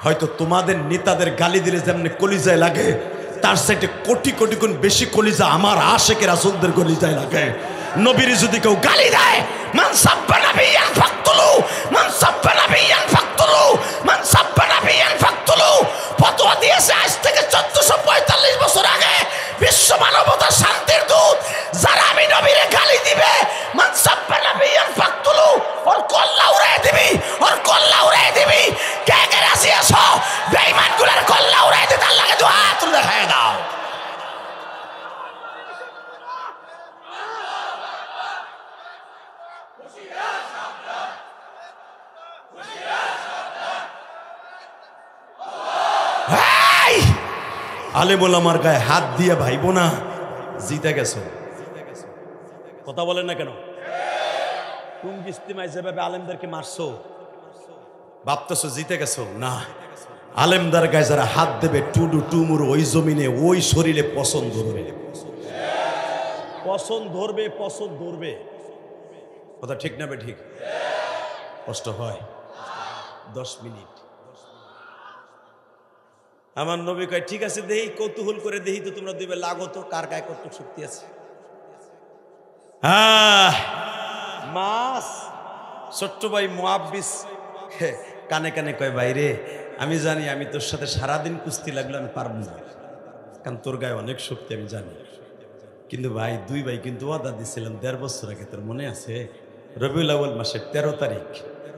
হয়তো তোমাদের নেতাদের গালি দিলে যেমন কলিজায় লাগে, তার সাইডে কোটি কোটি গুণ বেশি কলিজা আমার আশেকের রাসূলদের কলিজায় লাগে। নবীর যদি কেউ গালি দেয়, মান সাব্বা নাবিয়ান ফাকতুলু, মান সাব্বা নাবিয়ান ফাকতুলু, মান সাব্বা নাবিয়ান ফাকতুলু। ফতোয়া দিয়েছে আজ থেকে 1445 বছর আগে বিশ্ব মানবতার শান্তির দূত। যারা আমি নবীরে গালি দিবে, মান সাব্বা নাবিয়ান ফাকতুলু, ওর কল্লা উড়াই দিবি, ওর কল্লা উড়াই দিবি। কে কে রাজি আছো বেঈমানগুলোর কল্লা উড়াই দিতে? আল্লাহকে দুই হাত তুলে দেখায় দাও। আলেম ওলামার গায়ে হাত দিয়ে ভাইবো না, জিতে গেছো। কথা বলেন না কেন? টুঙ্গি ইস্তিমায় যেভাবে আলেমদেরকে মারছো, ভাবতেছো জিতে গেছো? না, আলেমদার গায়ে যারা হাত দেবে টুডু টুমুর ওই জমিনে ওই শরীরে পছন্দ ধরবে, পছন্দ ধরবে, পছন্দ ধরবে। কথা ঠিক না বে ঠিক? কষ্ট হয় 10 মিনিট। আমার নবী কয় ঠিক আছে দেই, কৌতূহল করে দেই তো তোমরা দিবে লাগো তো কার গায়ে কত শক্তি আছে। মাস ছোট্ট ভাই মুআব্বিস কানে কানে কয় বাইরে আমি জানি আমি তোর সাথে সারাদিন কুস্তি লাগলো আমি পারবো না, কারণ তোর গায়ে অনেক শক্তি আমি জানি। কিন্তু ভাই দুই ভাই কিন্তু ওয়াদা দিছিলাম 1.5 বছর আগে, তোর মনে আছে? রবিউল আউয়াল মাসের 13 তারিখ,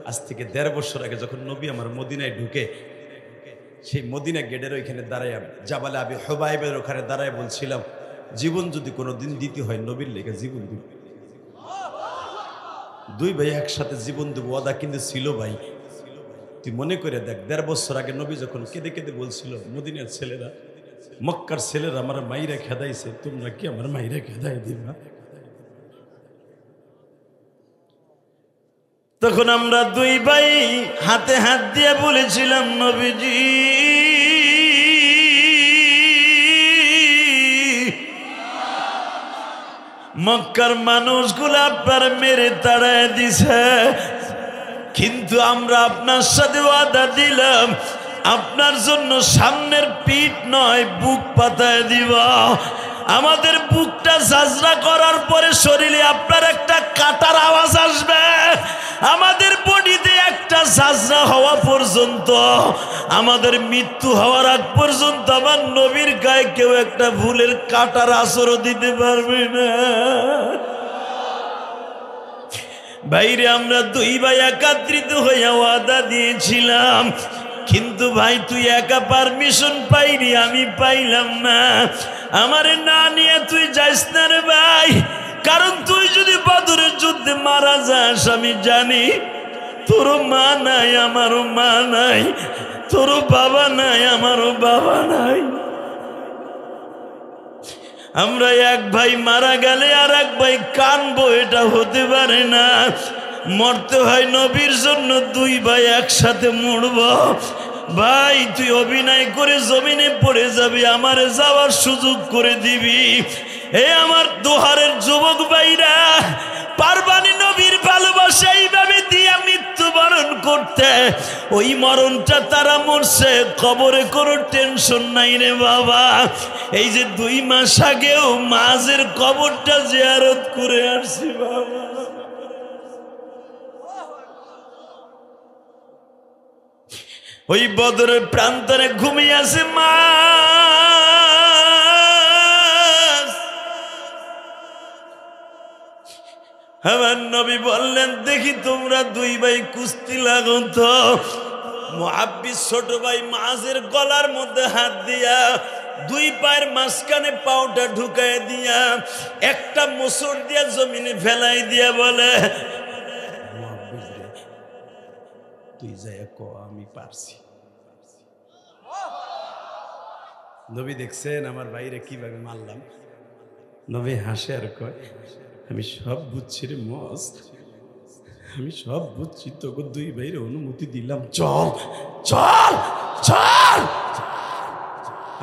আজ থেকে 1.5 বছর আগে যখন নবী আমার মদিনায় ঢুকে, সেই মদিনা গেটের ওইখানে দাঁড়ায় জাবালে আবি হুবাইবের ওখানে দাঁড়ায় বলছিলাম জীবন যদি কোনোদিন দিতে হয় নবীর লেগে জীবন দিব। দুই ভাই একসাথে জীবন দেবো ওয়াদা কিন্তু ছিল ভাই। তুই মনে করে দেখ 1.5 বছর আগে নবী যখন কেঁদে কেঁদে বলছিল মদিনার ছেলেরা, মক্কার ছেলেরা আমার মাইরা খেদাইছে, তোমরা কি আমার মাইরা খেদাই দিবা? তখন আমরা দুই ভাই হাতে হাত দিয়ে বলেছিলাম নবীজি মক্কার মানুষগুলো আপনার মেরে তাড়ায় দিছে, কিন্তু আমরা আপনার সাথে ওয়াদা দিলাম আপনার জন্য সামনের পিঠ নয় বুক পাতায় দিব। আমাদের বুকটা ঝাঁঝরা করার পরে শরীরে আপনার একটা কাটার আওয়াজ আসবে, আমাদের বডিতে একটা ঝাঁঝরা হওয়া পর্যন্ত, আমাদের মৃত্যু হওয়ার আগ পর্যন্ত আমার নবীর গায়ে কেউ একটা ভুলের কাটার আসরও দিতে পারবে না। ভাইরে আমরা দুই ভাই একত্রিত হইয়া ওয়াদা দিয়েছিলাম, কিন্তু ভাই তুই একা পারমিশন পাইনি, আমি পাইলাম না। আমারে না নিয়ে তুই যাইস না রে ভাই, কারণ তুই যদি বদরের যুদ্ধে মারা যাস আমি জানি তোর মা নাই আমারও মা নাই, তোর বাবা নাই আমারও বাবা নাই। আমরা এক ভাই মারা গেলে আর এক ভাই কানবো, এটা হতে পারে না। মরতে হয় নবীর জন্য, দুই ভাই একসাথে মরব। ভাই তুই অভিনয় করে জমিনে পড়ে যাবি, আমারে যাওয়ার সুযোগ করে দিবি। এ আমার দোহারের যুবক ভাইরা, পারবানি নবীর ভালোবাসা এইভাবে দিয়া মৃত্যুবরণ করতে। ওই মরণটা তারা মরছে, কবরে কোনো টেনশন নাই রে বাবা। এই যে 2 মাস আগেও মাঝের কবরটা জিয়ারত করে আসছি বাবা। ওই বদরের প্রান্তরে ঘুমিয়ে আছে মা। আমার নবী বললেন, দেখি তোমরা 2 ভাই কুস্তি লাগো তো। মুআব্বিস ছোট ভাই মাঝের গলার মধ্যে হাত দিয়া 2 পায়ের মাঝখানে পাউটা ঢুকায় দিয়া একটা মোচড় দিয়া জমিনে ফেলাই দিয়া বলে, তুই যাই ক আমি পারছি। নবী দেখছেন আমার ভাইরে কিভাবে মারলাম। নবী হাসে আর কয়, আমি সব বুঝছি রে মস, আমি সব বুঝছি, তোকে 2 ভাইয়ের অনুমতি দিলাম, চল চল চল।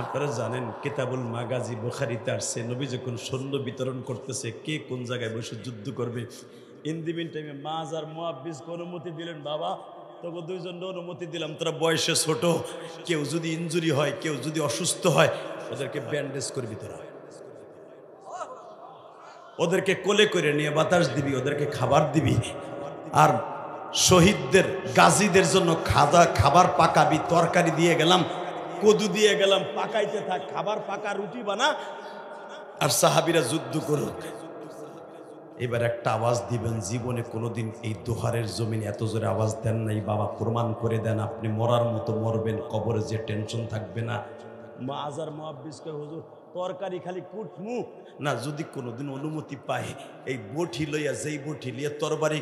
আপনারা জানেন কিতাবুল মাগাজি বুখারীতে আসছে, নবী যখন সৈন্য বিতরণ করতেছে, কে কোন জায়গায় বসে যুদ্ধ করবে, ইন দি মিন টাইমে মাজ আর মুআব্বিসকে অনুমতি দিলেন, বাবা তোকে 2 জন অনুমতি দিলাম, তোরা বয়সে ছোট, কেউ যদি ইনজুরি হয়, কেউ যদি অসুস্থ হয়, ওদেরকে ব্যান্ডেজ করবি, তোরা ওদেরকে কোলে করে নিয়ে বাতাস দিবি, ওদেরকে খাবার দিবি। আর শহীদদের গাজীদের জন্য খাবার পাকাবি, তরকারি দিয়ে গেলাম, কদু দিয়ে গেলাম, পাকাইতে থাক, খাবার পাকা, রুটি বানা, আর সাহাবীরা যুদ্ধ করুক। এবার একটা আওয়াজ দিবেন, জীবনে কোনোদিন এই দোহারের জমিনে এত জোরে আওয়াজ দেন নাই বাবা, প্রমাণ করে দেন আপনি মরার মতো মরবেন, কবরে যে টেনশন থাকবে না। মাজ আর মুআব্বিস কয়, হুজুর তরকারি খালি কুটমু না, যদি কোনোদিন অনুমতি পায় এই বটি লইয়া, যেই বটি লইয়া তরবারি,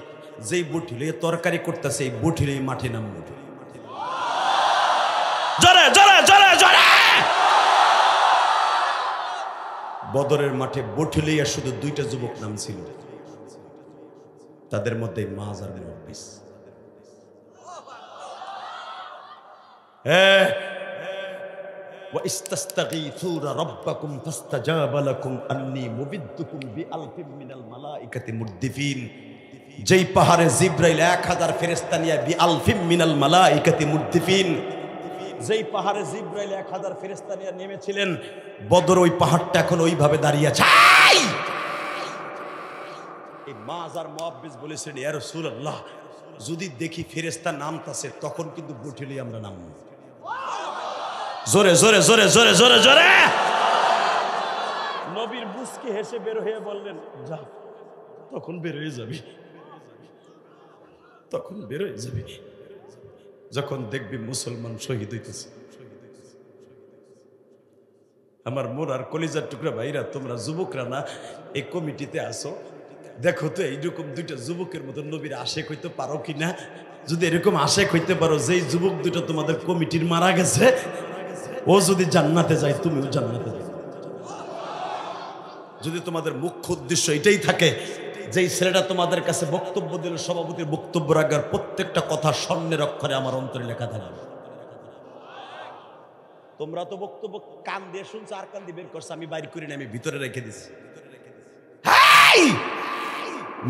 যেই বটি লইয়া তরকারি করতেছে, এই বটি লইয়া মাঠে নামবো। জোরে জোরে জোরে জোরে। বদরের মাঠে বটি লইয়া শুধু 2টা যুবক নামছিল, তাদের মধ্যে মাজ আর মুআব্বিস। وَإِسْتَسْتَغِيثُونَ رَبَّكُمْ فَاسْتَجَابَ لَكُمْ أَنِّي مُمِدُّكُمْ بِأَلْفٍ مِّنَ الْمَلَائِكَةِ مُرْدِفِينَ। যেই পাহাড়ে জিবরাইল 1000 ফেরেশতা নিয়ে বিআলফিম মিনাল মালাইকাতি মুরদিফিন, যেই পাহাড়ে জিবরাইল 1000 ফেরেশতা নিয়ে নেমেছিলেন, বদর ওই পাহাড়টা এখন ওইভাবে দাঁড়িয়ে আছে। এই মাজ আর মুআব্বিস বলেছেন, ইয়া রাসূলুল্লাহ, যদি দেখি ফেরেশতা নামতাছে তখন কিন্তু বটিলে আমরা নামব। জোরে জোরে জোরে জোরে জোরে জোরে। নবীর মুস্কি হেসে বের হয়ে বললেন, যা, তখন বের হয়ে যাবি, তখন বের হয়ে যাবি যখন দেখবি মুসলমান শহীদ হইতেছে। আমার মোরার কলিজার টুকরা ভাইরা, তোমরা যুবকরা না এই কমিটিতে আসো, দেখো তো এইরকম 2টা যুবকের মতো নবীর আশেক হইতে পারো কিনা। যদি এরকম আশেক হইতে পারো, যেই যুবক 2টা তোমাদের কমিটির মারা গেছে, ও যদি জান্নাতে যায়, তুমিও জান্নাতে যাবে। যদি তোমাদের মুখ্য উদ্দেশ্য এটাই থাকে, যেই ছেলেটা তোমাদের কাছে বক্তব্য দিল, সভাপতির বক্তব্য রাখার প্রত্যেকটা কথা স্বর্ণের অক্ষরে আমার অন্তরে লেখা থাকবে। তোমরা তো বক্তব্য কান দিয়ে শুনছো, আর কান দিয়ে বের করছো, আমি বাইর করি না, আমি ভিতরে রেখে দিছি।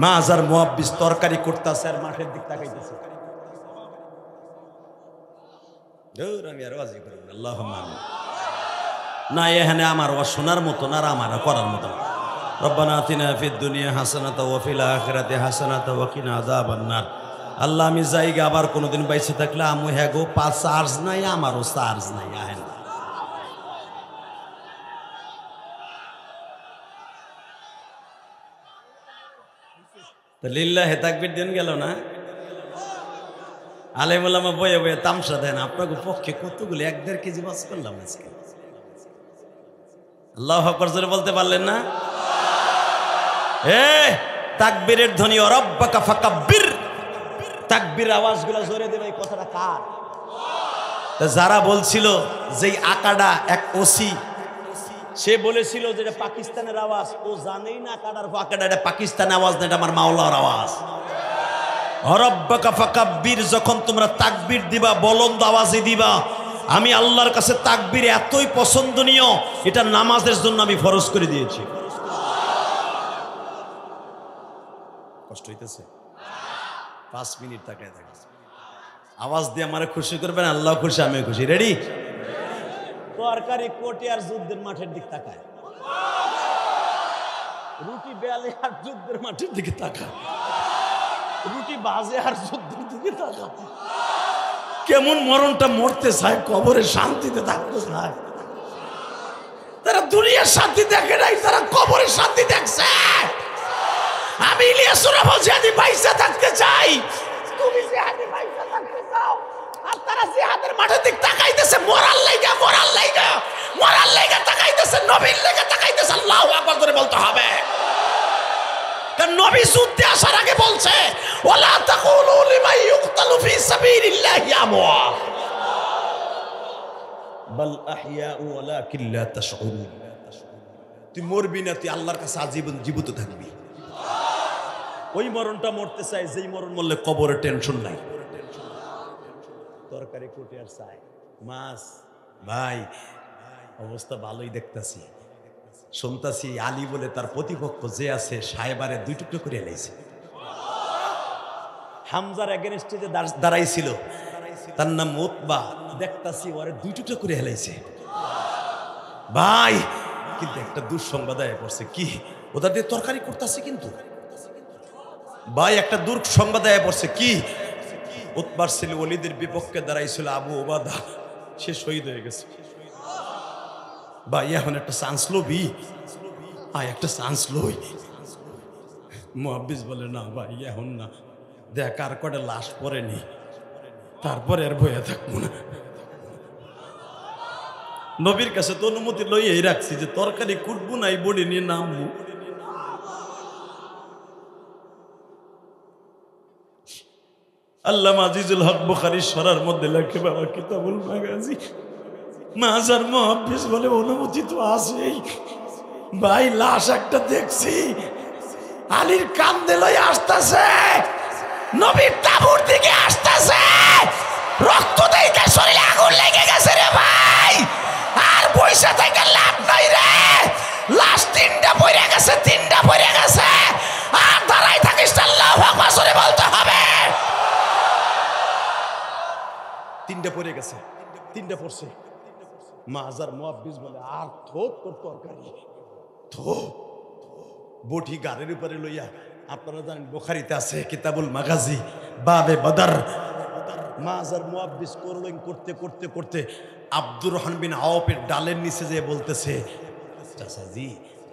মাজ আর মুআব্বিস তরকারি করতেছে আর মাঠের দিক তাকাইতেছে। আমি আর ওয়াজি করি না, আল্লাহুম্মা আমিন। না এখানে আমার ওয়াজ শোনার মতো না, আর আমার করার মতো। রব্বানা আতিনা ফিদ দুনিয়া হাসানাতাও ওয়া ফিল আখিরাতি হাসানাতাও ওয়া কিনা আযাবান নার। আল্লাহ, আমি যাইগা আবার কোনোদিন বাইসে থাকলে আমু হ্যাঁ গো, চার্জ নাই, আমারও চার্জ নাই, আহেন লিল্লাহে তাকবীর দিন গেল না। আলেম ওলামা বয়ে বয়ে তামসা দেন, আপনাকে পক্ষে কতগুলো 1-1.5 কেজি মাছ করলাম আজকে। আল্লাহু আকবার জোরে বলতে পারলেন না? তাকবীরের ধ্বনি, রব্বাকা ফাকাব্বির, তাকবীর আওয়াজগুলো জোরে দেবে, এই কথাটা কার? তা যারা বলছিল যে আকাডা এক ওসি, সে বলেছিল যে এটা পাকিস্তানের আওয়াজ, ও জানেই না আকাডার আকাডা এটা পাকিস্তানের আওয়াজ না, এটা আমার মাওলার আওয়াজ। রব্বাকা ফাকাব্বির, যখন তোমরা তাকবীর দিবা বলন্দ আওয়াজে দিবা। আমি আল্লাহর কাছে তাকবীর এতই পছন্দনীয়, এটা নামাজের জন্য আমি ফরজ করে দিয়েছি। কষ্ট হইতেছে? 5 মিনিট তাকায় থাকে, আওয়াজ দিয়ে আমারে খুশি করবেন, আল্লাহ খুশি, আমিও খুশি। রেডি? তরকারি কোটে আর যুদ্ধের মাঠের দিক তাকায়, রুটি বেলে আর যুদ্ধের মাঠের দিকে তাকায়, রুটি বাজে আর যুদ্ধের দিকে তাকায়। কেমন মরণটা মরতে চায়, কবরে শান্তিতে থাকতে চায়। তারা দুনিয়ার শান্তি দেখে নাই, তারা কবরের শান্তি দেখছে। আমি ইলিয়াসুর রহমান জিহাদি পয়সা থাকতে চাই, তুমি জিহাদি পয়সা থাকতে চাও, আর তারা জিহাদের মাঠের দিক তাকাইতেছে, মরার লাইগা মরার লাইগা মরার লাইগা তাকাইতেছে, নবীর লাইগা তাকাইতেছে। আল্লাহু আকবার করে বলতে হবে, কারণ নবী যুদ্ধে আসার আগে বলছে, ওয়ালা তাকুলু লিমান ইউকতালু ফি সাবিলিল্লাহি আমওয়াত বাল আহইয়াউ ওয়ালাকিন লা তাশউরুন। তুই মরবি না, তুই আল্লাহর কাছে আজীবন জীবিত থাকবি। ওই মরণটা মরতে চাই যেই মরণ মরলে কবরে টেনশন নাই। তরকারি কোটে আর চাই মাছ, ভাই অবস্থা ভালোই দেখতেছি, শুনতাছি আলী বলে তার প্রতিপক্ষ যে আছে সাহেবারে 2 টুকরো করে এলাইছে। হামজার এগেনস্টে যে দাঁড়াইছিল তার নাম উতবা, দেখতাছি ওরে 2 টুকরো করে এলাইছে। ভাই কিন্তু একটা দুঃসংবাদ আয়া পড়ছে, কি ওদের দিয়ে তরকারি করতেছে, কিন্তু ভাই একটা দুঃসংবাদ আয়া পড়ছে, কি উতবার ছেলে ওলিদের বিপক্ষে দাঁড়াইছিল আবু ওবাদা, সে শহীদ হয়ে গেছে। ভাই এখন একটা চান্স লবি, একটা চান্স লই। মুহাব্বিস বলে, না ভাই এখন না, দেখ আর কটা লাশ পড়েনি, তারপরে আর বইয়া থাকবো না। নবীর কাছে তো অনুমতি লইয়াই রাখছি যে তরকারি কুটবো না, এই বডি নিয়ে নামবো। আল্লামা আজিজুল হক বুখারী সরার মধ্যে লেখে, বাবা কিতাবুল মাগাজি, মাজার মুহাব্বিস বলে অনুমতি তো আছেই। ভাই লাশ একটা দেখছি, আলীর কান্দে লই আসতেছে, নবীর তাবুর দিকে আসতেছে, রক্ত দেখে শরীরে আগুন লেগে গেছে রে ভাই, আর পয়সা থেকে লাভ নাই রে। লাশ 3টা পড়ে গেছে, 3টা পড়ে গেছে, আর দাঁড়াই থাকিস আল্লাহু আকবার করে বলতে হবে। 3টা পড়ে গেছে, 3টা পড়ছে। মাজার মুহাব্বিস বলে, আর থোক তোর তরকারি থো, বটি গাড়ির উপরে লইয়া, আপনারা জানেন বুখারীতে আছে কিতাবুল মাগাজি বাবে বদর। মাজার মুহাব্বিস করলিং করতে করতে করতে আব্দুর রহমান বিন আওফের ডালের নিচে যেয়ে বলতেছে, চাচাজি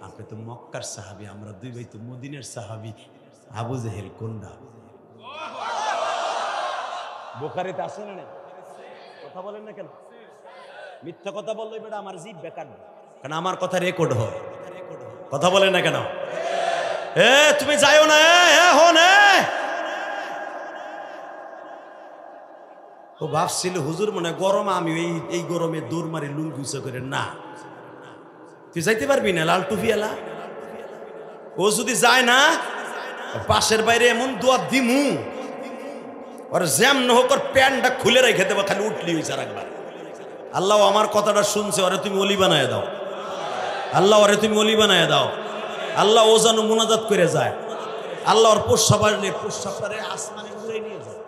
আপনি তো মক্কার সাহাবী, আমরা 2 ভাই তো মদিনার সাহাবী, আবু জেহেল কোনটা? বুখারীতে আছে না? কথা বলেন না কেন? মিথ্যা কথা বললে বেটা আমার জিভ বেকার, কারণ আমার কথা রেকর্ড হয়। কথা বলেন না কেন? তুমি যাইও না, ও ভাবছিল হুজুর মনে গরম, আমি এই গরমে দৌড় মারি লুঙ্গি উঁচা করে। না, তুই যাইতে পারবি না, লাল টুপি এলা। ও যদি যায় না, পাশের বাইরে এমন দোয়া দিমু, ওর জ্যাম ন হোক, ওর প্যান্টটা খুলে রেখে দেবো, খালি উঠলি হয়েছে আর একবার। আল্লাহ আমার কথাটা শুনছে, ওরে তুমি অলি বানায় দাও, আল্লাহ ওরে তুমি অলি বানায় দাও। আল্লাহ ও যেন মুনাজাত করে যায়, আল্লাহ ওর পোষাপারে আসমানে উড়ে নিয়ে যায়।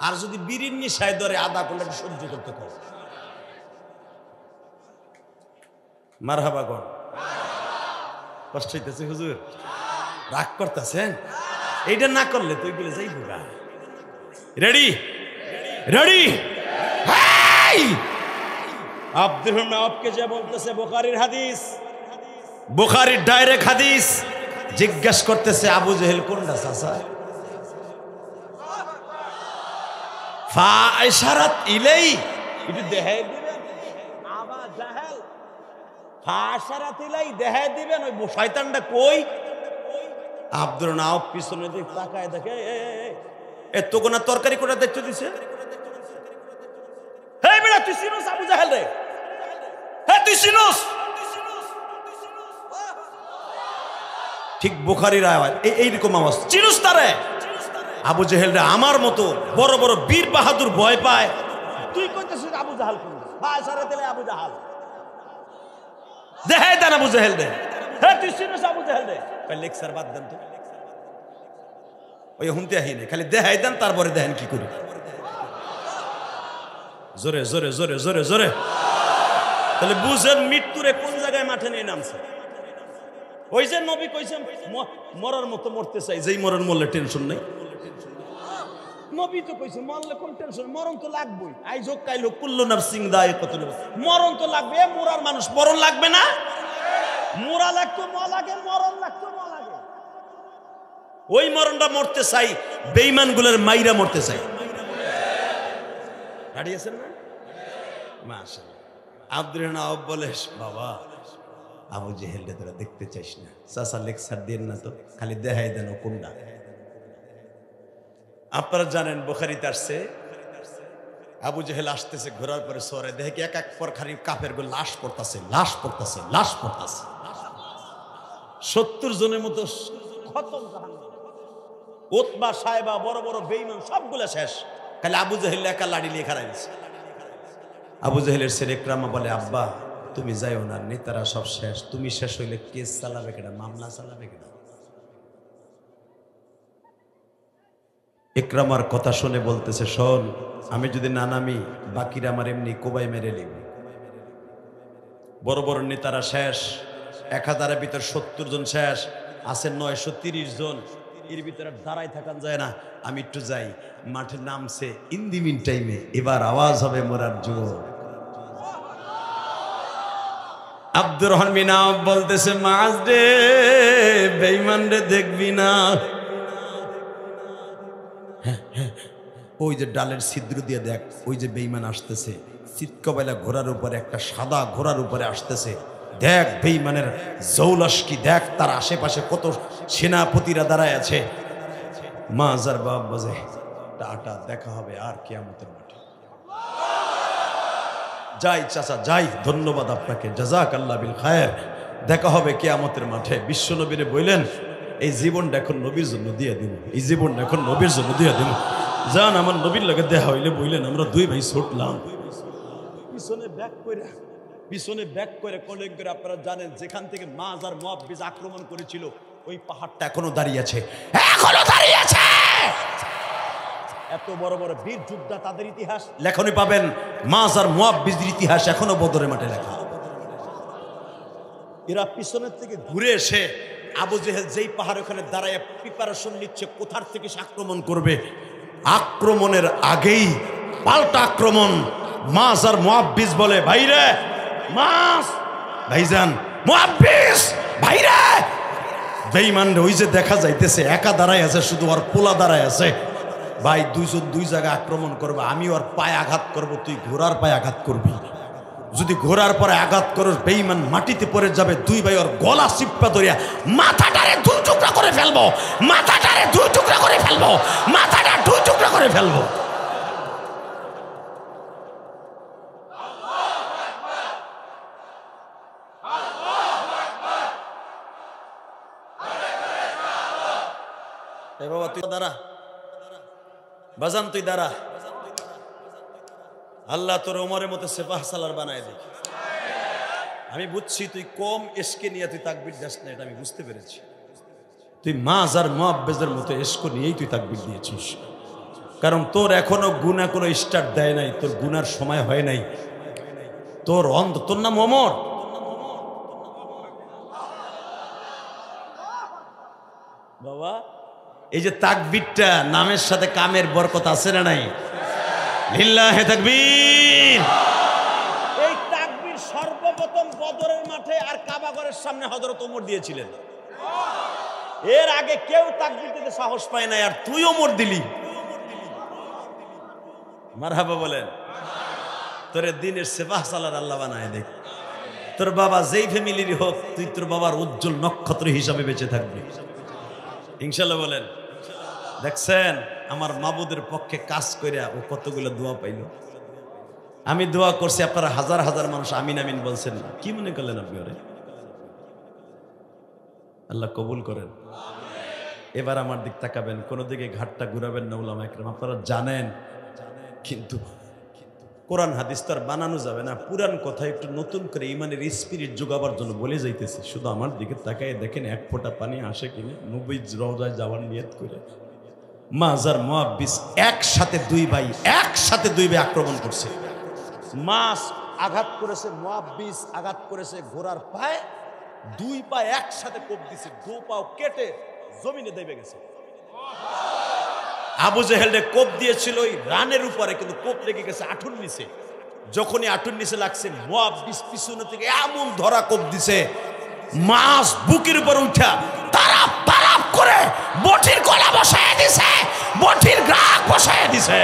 আর যদি বিড়ির নিশায় ধরে আধা ঘন্টা সহ্য করতে কর, মারহাবা কর। কষ্ট হইতেছে হুজুর, রাগ করতেছেন? এইটা না করলে তুই বলে যাই বুড়া। Ready ready. আব্দুর রহমান আপকে যে বলতেছে বুখারীর হাদিস, বুখারীর ডাইরেক্ট হাদিস, জিজ্ঞেস করতেছে আবু জেহেল কোনটা চাচা? ফা ইশারাত ইলাই, এটা দেখাই দিবেন আবা জাহেল, ফা ইশারাত ইলাই দেখাই দিবেন ওই শয়তানটা কই। আব্দুর রহমান পিছনে দিক তাকায় দেখে, এ তোকে না তরকারি কোটা দেখতে দিছে। হে বেটা তুই চিনোস আবু জাহেল রে? হে তুই চিনোস? ঠিক বুখারীর আওয়াজ, এইরকম আওয়াজ, চিনোস তারে? আবু জাহেল রে আমার মতো বড় বড় বীর বাহাদুর ভয় পায়, তুই কইতেছিস আবু জাহাল কোন? ভাই সারা দিলে আবু জাহাল দেখাই দেন আবু জাহেল দে। হ্যাঁ তুই চিনিস আবু জাহেল দে? লেকচার বাদ দেন তো, ওই হুমতে আহি নেই, খালি দেখাই দেন তারপরে দেখেন কি করি। জোরে জোরে জোরে জোরে জোরে। তাহলে বুঝেন মৃত্যুরে কোন জায়গায় মাঠে নিয়ে নামছে। ওই যে নবী কইছেন মরার মতো মরতে চাই, যেই মরার মরলে টেনশন নেই। নবী তো কইছে মরলে কোন টেনশন, মরণ তো লাগবেই। আইজ হোক কাইল হোক কুল্লু নাফসিন যায়িকাতুল মউত, মরণ তো লাগবে। মরার মানুষ মরণ লাগবে না? মরা লাগতো মরা লাগে, মরণ লাগতো মরা লাগে। ওই মরণটা মরতে চাই, বেঈমানগুলোর মাইরা মরতে চাই। দাঁড়িয়েছেন না? মাশাআল্লাহ। আব্দুর রহমান বলে বাবা আবু জেহেলকে তোরা দেখতে চাইস না, চাচা লেকচার দেন না তো, খালি দেখাই দেন ও কোনটা। আপনারা জানেন বুখারীতে আসছে আবু জেহেল আসতেছে ঘোরার পরে সরে দেখে কি এক এক পর খালি কাফের গুলো লাশ পড়তাছে, লাশ পড়তাছে, লাশ পড়তাছে। 70 জনের মতো খতম জাহান্নাম। উতবা সাহেবা বড় বড় বেঈমান সবগুলা শেষ, খালি আবু জেহেল একা লাড়ি নিয়ে খাড়াই দিছে। আবু জেহেলের ছেলে ইকরামা বলে আব্বা তুমি যাইও না, নেতারা সব শেষ, তুমি শেষ হইলে কেস চালাবে কেডা, মামলা চালাবে কেডা? ইকরামার কথা শুনে বলতেছে শোন, আমি যদি না নামি বাকিরা আমার এমনি কোবাই মেরে নিবে। বড় বড় নেতারা শেষ, 1000-এর ভিতর 70 জন শেষ, আছে 930 জন, এর ভিতরে দাঁড়াই থাকান যায় না। আমি একটু যাই, মাঠে নামছে ইন দি মিন টাইমে এবার আওয়াজ হবে মরার যুগ। আব্দুর রহমান মিনা বলতেছে মাছ রে বেঈমান রে দেখবি না, ওই যে ডালের ছিদ্র দিয়ে দেখ, ওই যে বেঈমান আসতেছে, চিৎকবেলা ঘোড়ার উপরে, একটা সাদা ঘোড়ার উপরে আসতেছে, দেখ বেঈমানের জৌলস কি, দেখ তার আশেপাশে কত সেনাপতিরা দাঁড়ায় আছে। মাজার বাপ বাজে টাটা, দেখা হবে আর কিয়ামতের মাঠে। যাই চাচা যাই, ধন্যবাদ আপনাকে, জাযাকাল্লাহ বিল খায়ের, দেখা হবে কিয়ামতের মাঠে। বিশ্ব নবীরে বললেন এই জীবনটা এখন নবীর জন্য দিয়ে দিব, এই জীবনটা এখন নবীর জন্য দিয়ে দিব। যান আমার নবীর লাগে দেখা হইলে বললেন আমরা দুই ভাই ছুটলাম পিছনে ব্যাক করে, পিছনে ব্যাক করে কলেজ করে। আপনারা জানেন যেখান থেকে মাজার মুআব্বিজ আক্রমণ করেছিল ওই পাহাড়টা এখনো দাঁড়িয়ে আছে, এখনো দাঁড়িয়ে আছে। এত বড় বড় বীর যোদ্ধা, তাদের ইতিহাস লেখনি পাবেন, মাজার মুআব্বিজের ইতিহাস এখনো বদরের মাঠে লেখা। এরা পিছনের থেকে ঘুরে এসে আবু জেহেল যেই পাহাড় ওখানে দাঁড়ায় প্রিপারেশন নিচ্ছে কোথার থেকে সে আক্রমণ করবে। আক্রমণের আগেই পাল্টা আক্রমণ। মাজার মুআব্বিজ বলে ভাইরে মাস, ভাইজান মুআব্বিজ ভাইরে। বেঈমান ওই যে দেখা যাইতেছে একা দাঁড়ায় আছে, শুধু আর পোলা দাঁড়ায় আছে। ভাই দুইজন দুই জায়গায় আক্রমণ করবে, আমি ওর পায়ে আঘাত করব, তুই ঘোড়ার পায়ে আঘাত করবি। যদি ঘোড়ার পরে আঘাত করস বেঈমান মাটিতে পড়ে যাবে, দুই ভাই ওর গলা চিপ্পা ধরিয়া মাথাটারে 2 টুকরা করে ফেলবো, মাথাটারে 2 টুকরা করে ফেলবো, মাথাটা 2 টুকরা করে ফেলবো। এ বাবা তুই দাঁড়া, বাজান তুই দাঁড়া, আল্লাহ তোর ওমরের মতো সেফাহ সালার বানায় দিক। আমি বুঝছি তুই কম এসকে নিয়ে তুই তাকবীর দিস না, এটা আমি বুঝতে পেরেছি। তুই মাজার মুআব্বিজের মতো এসকো নিয়েই তুই তাকবীর দিয়েছিস, কারণ তোর এখনো গুনাহ কোনো স্টার্ট দেয় নাই, তোর গুনার সময় হয় নাই। তোর তোর নাম ওমর, বাবা এই যে তাকবীরটা নামের সাথে কামের বরকত আছে না নাই? লিল্লাহি তাকবীর। এই তাকবীর সর্বপ্রথম বদরের মাঠে আর কাবা ঘরের সামনে হযরত ওমর দিয়েছিলেন। এর আগে কেউ তাকবীর দিতে সাহস পায় না, আর তুই ওমর দিলি। মারহাবা বলেন। তোর দিনের সেবাহ সালার আল্লাহ বানায় দেখ। তোর বাবা যেই ফ্যামিলির হোক, তুই তোর বাবার উজ্জ্বল নক্ষত্র হিসাবে বেঁচে থাকবি ইনশাআল্লাহ বলেন। দেখছেন আমার মাবুদের পক্ষে কাজ কইরা ও কতগুলো দোয়া পাইল। আমি দোয়া করছি, আপনারা হাজার হাজার মানুষ আমিন আমিন বলছেন, কি মনে করলেন আপনি ওরে? আল্লাহ কবুল করেন। এবার আমার দিক তাকাবেন, কোনো দিকে ঘাটটা ঘুরাবেন না উলামা ইকরাম, আপনারা জানেন। কিন্তু কোরআন হাদিস তো আর বানানো যাবে না, পুরান কথা একটু নতুন করে ইমানের স্পিরিট যোগাবার জন্য বলে যাইতেছি। শুধু আমার দিকে তাকায় দেখেন এক ফোঁটা পানি আসে কিনা। নবী রওজায় যাওয়ার নিয়ত করে মাজার মুআব্বিস একসাথে দুই ভাই আক্রমণ করছে। মাছ আঘাত করেছে, মুআব্বিস আঘাত করেছে ঘোড়ার পায়ে, দুই পা একসাথে কোপ দিছে, দু পাও কেটে জমিনে দেবে গেছে। আবু জেহেল কোপ দিয়েছিল ওই রানের উপরে, কিন্তু কোপ লেগে গেছে আঠুর নিচে। যখনই আঠুর নিচে লাগছে, মুআব্বিস পিছনে থেকে এমন ধরা কোপ দিছে, মাছ বুকের উপর উঠা তারাপ তারাপ করে বটির গলা বসায় দিছে, বটির গ্রাক বসায় দিছে।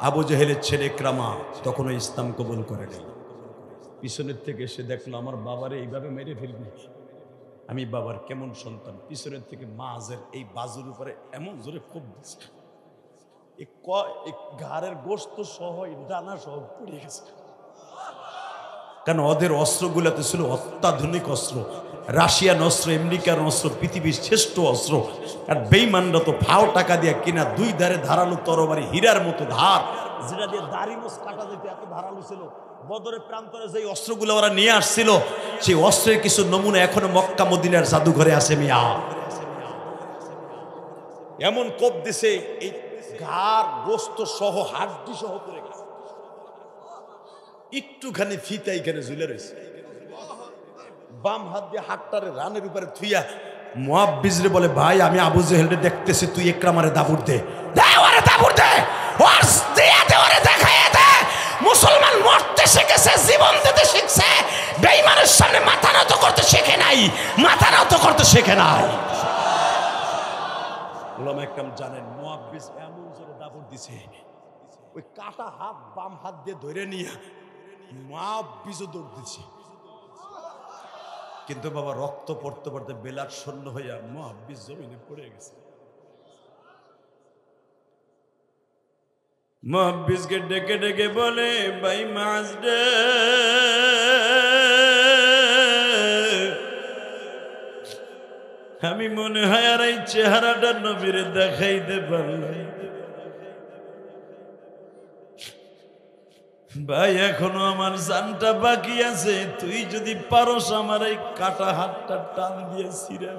আবু জেহেলের ছেলে ইকরামা তখন ইসলাম কবুল করে নেই। পিছনের থেকে এসে দেখলো আমার বাবারে এইভাবে মেরে ফেলবি, আমি বাবার কেমন সন্তান। পিছনের থেকে মাঝের এই বাজুর উপরে এমন জোরে কোপ দিচ্ছে, ঘাড়ের গোস্ত সহ ডানা সহ পড়ে গেছে। কারণ ওদের অস্ত্রগুলোতে ছিল অত্যাধুনিক অস্ত্র, রাশিয়ান অস্ত্র, আমেরিকান অস্ত্র, পৃথিবীর শ্রেষ্ঠ অস্ত্র। আর বেঈমানরা তো ফাও টাকা দিয়ে কিনা দুই ধারে ধারালো তরবারি, হীরার মতো ধার, যেটা দিয়ে দাড়ি মোছ কাটা যেত, এত ধারালো ছিল। বদরের প্রান্তরে যে অস্ত্রগুলো ওরা নিয়ে আসছিল, সেই অস্ত্রের কিছু নমুনা এখনো মক্কা মদিনার জাদুঘরে আছে মিয়া। এমন কোপ দিছে, এই ঘাড় গোস্ত সহ হাড্ডি সহ পড়ে গেছে, একটুখানি ফিতা এখানে ঝুলে রয়েছে। বাম হাত দিয়ে হাতটারে রানের উপরে থুইয়া মুআব্বিস রে বলে, ভাই আমি আবু জেহেলরে দেখতেছি, তুই ইকরামারে দাবুর দে, ওরে দাবুর দে, ওর দিয়া দে, ওরে দেখাইয়া দে। মুসলমান মরতে শিখেছে, জীবন দিতে শিখছে, বেঈমানের সামনে মাথা নত করতে শেখে নাই, মাথা নত করতে শেখে নাই। উলামা ইকরাম জানেন, মুআব্বিস এমন জোরে দাবুর দিছে, ওই কাটা হাত বাম হাত দিয়ে ধরে নিয়ে মুআব্বিসও দৌড় দিছে। কিন্তু বাবা রক্ত পড়তে পড়তে বেলার শূন্য হইয়া মুআব্বিস জমিনে পড়ে গেছে। মুআব্বিসকে ডেকে ডেকে বলে, ভাই মাছ রে, আমি মনে হয় আর এই চেহারাটা নবীরে দেখাইতে পারলাম। ভাই এখনো আমার জানটা বাকি আছে, তুই যদি পারস আমার এই কাটা হাতটা টান দিয়ে ছিঁড়ে।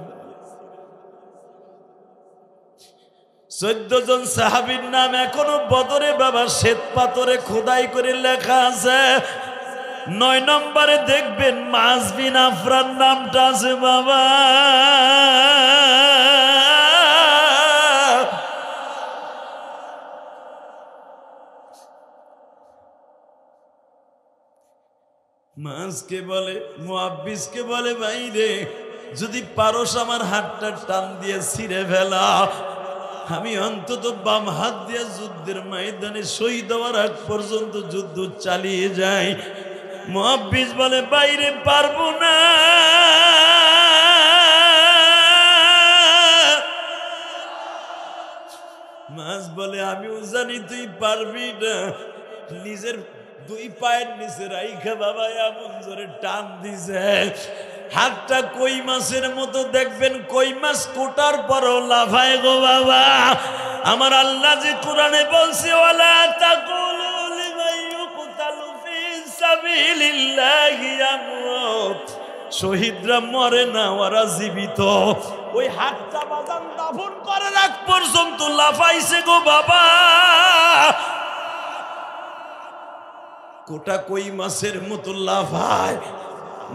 14 জন সাহাবীর নাম এখনো বদরে বাবা শ্বেত পাথরে খোদাই করে লেখা আছে। 9 নম্বরে দেখবেন মাস বিন আফরান নামটা আছে বাবা। মাসকে বলে, মুআব্বিসকে বলে, ভাই রে যদি পারস আমার হাতটা টান দিয়ে ছিঁড়ে ফেলা, আমি অন্তত বাম হাত দিয়ে যুদ্ধের ময়দানে শহীদ হওয়ার আগ পর্যন্ত যুদ্ধ চালিয়ে যাই। মুআব্বিস বলে, বাইরে পারবো না। মাস বলে, আমিও জানি তুই পারবি না। নিজের 2 পায়ের নিচে রাইখা বাবা এমন জোরে টান দিছে, হাতটা কই মাছের মতো। দেখবেন কই মাছ কোটার পরও লাফায় গো বাবা। আমার আল্লাহ যে কোরআনে বলছে, ওয়ালা তাকুলু লিমান ইউকতালু ফি সাবিলিল্লাহি আমওয়াত, শহীদরা মরে না, ওরা জীবিত। ওই হাতটা বাজান দাফন করার আগ পর্যন্ত লাফাইছে গো বাবা। কোটা কই মাছের মতো লাফায়।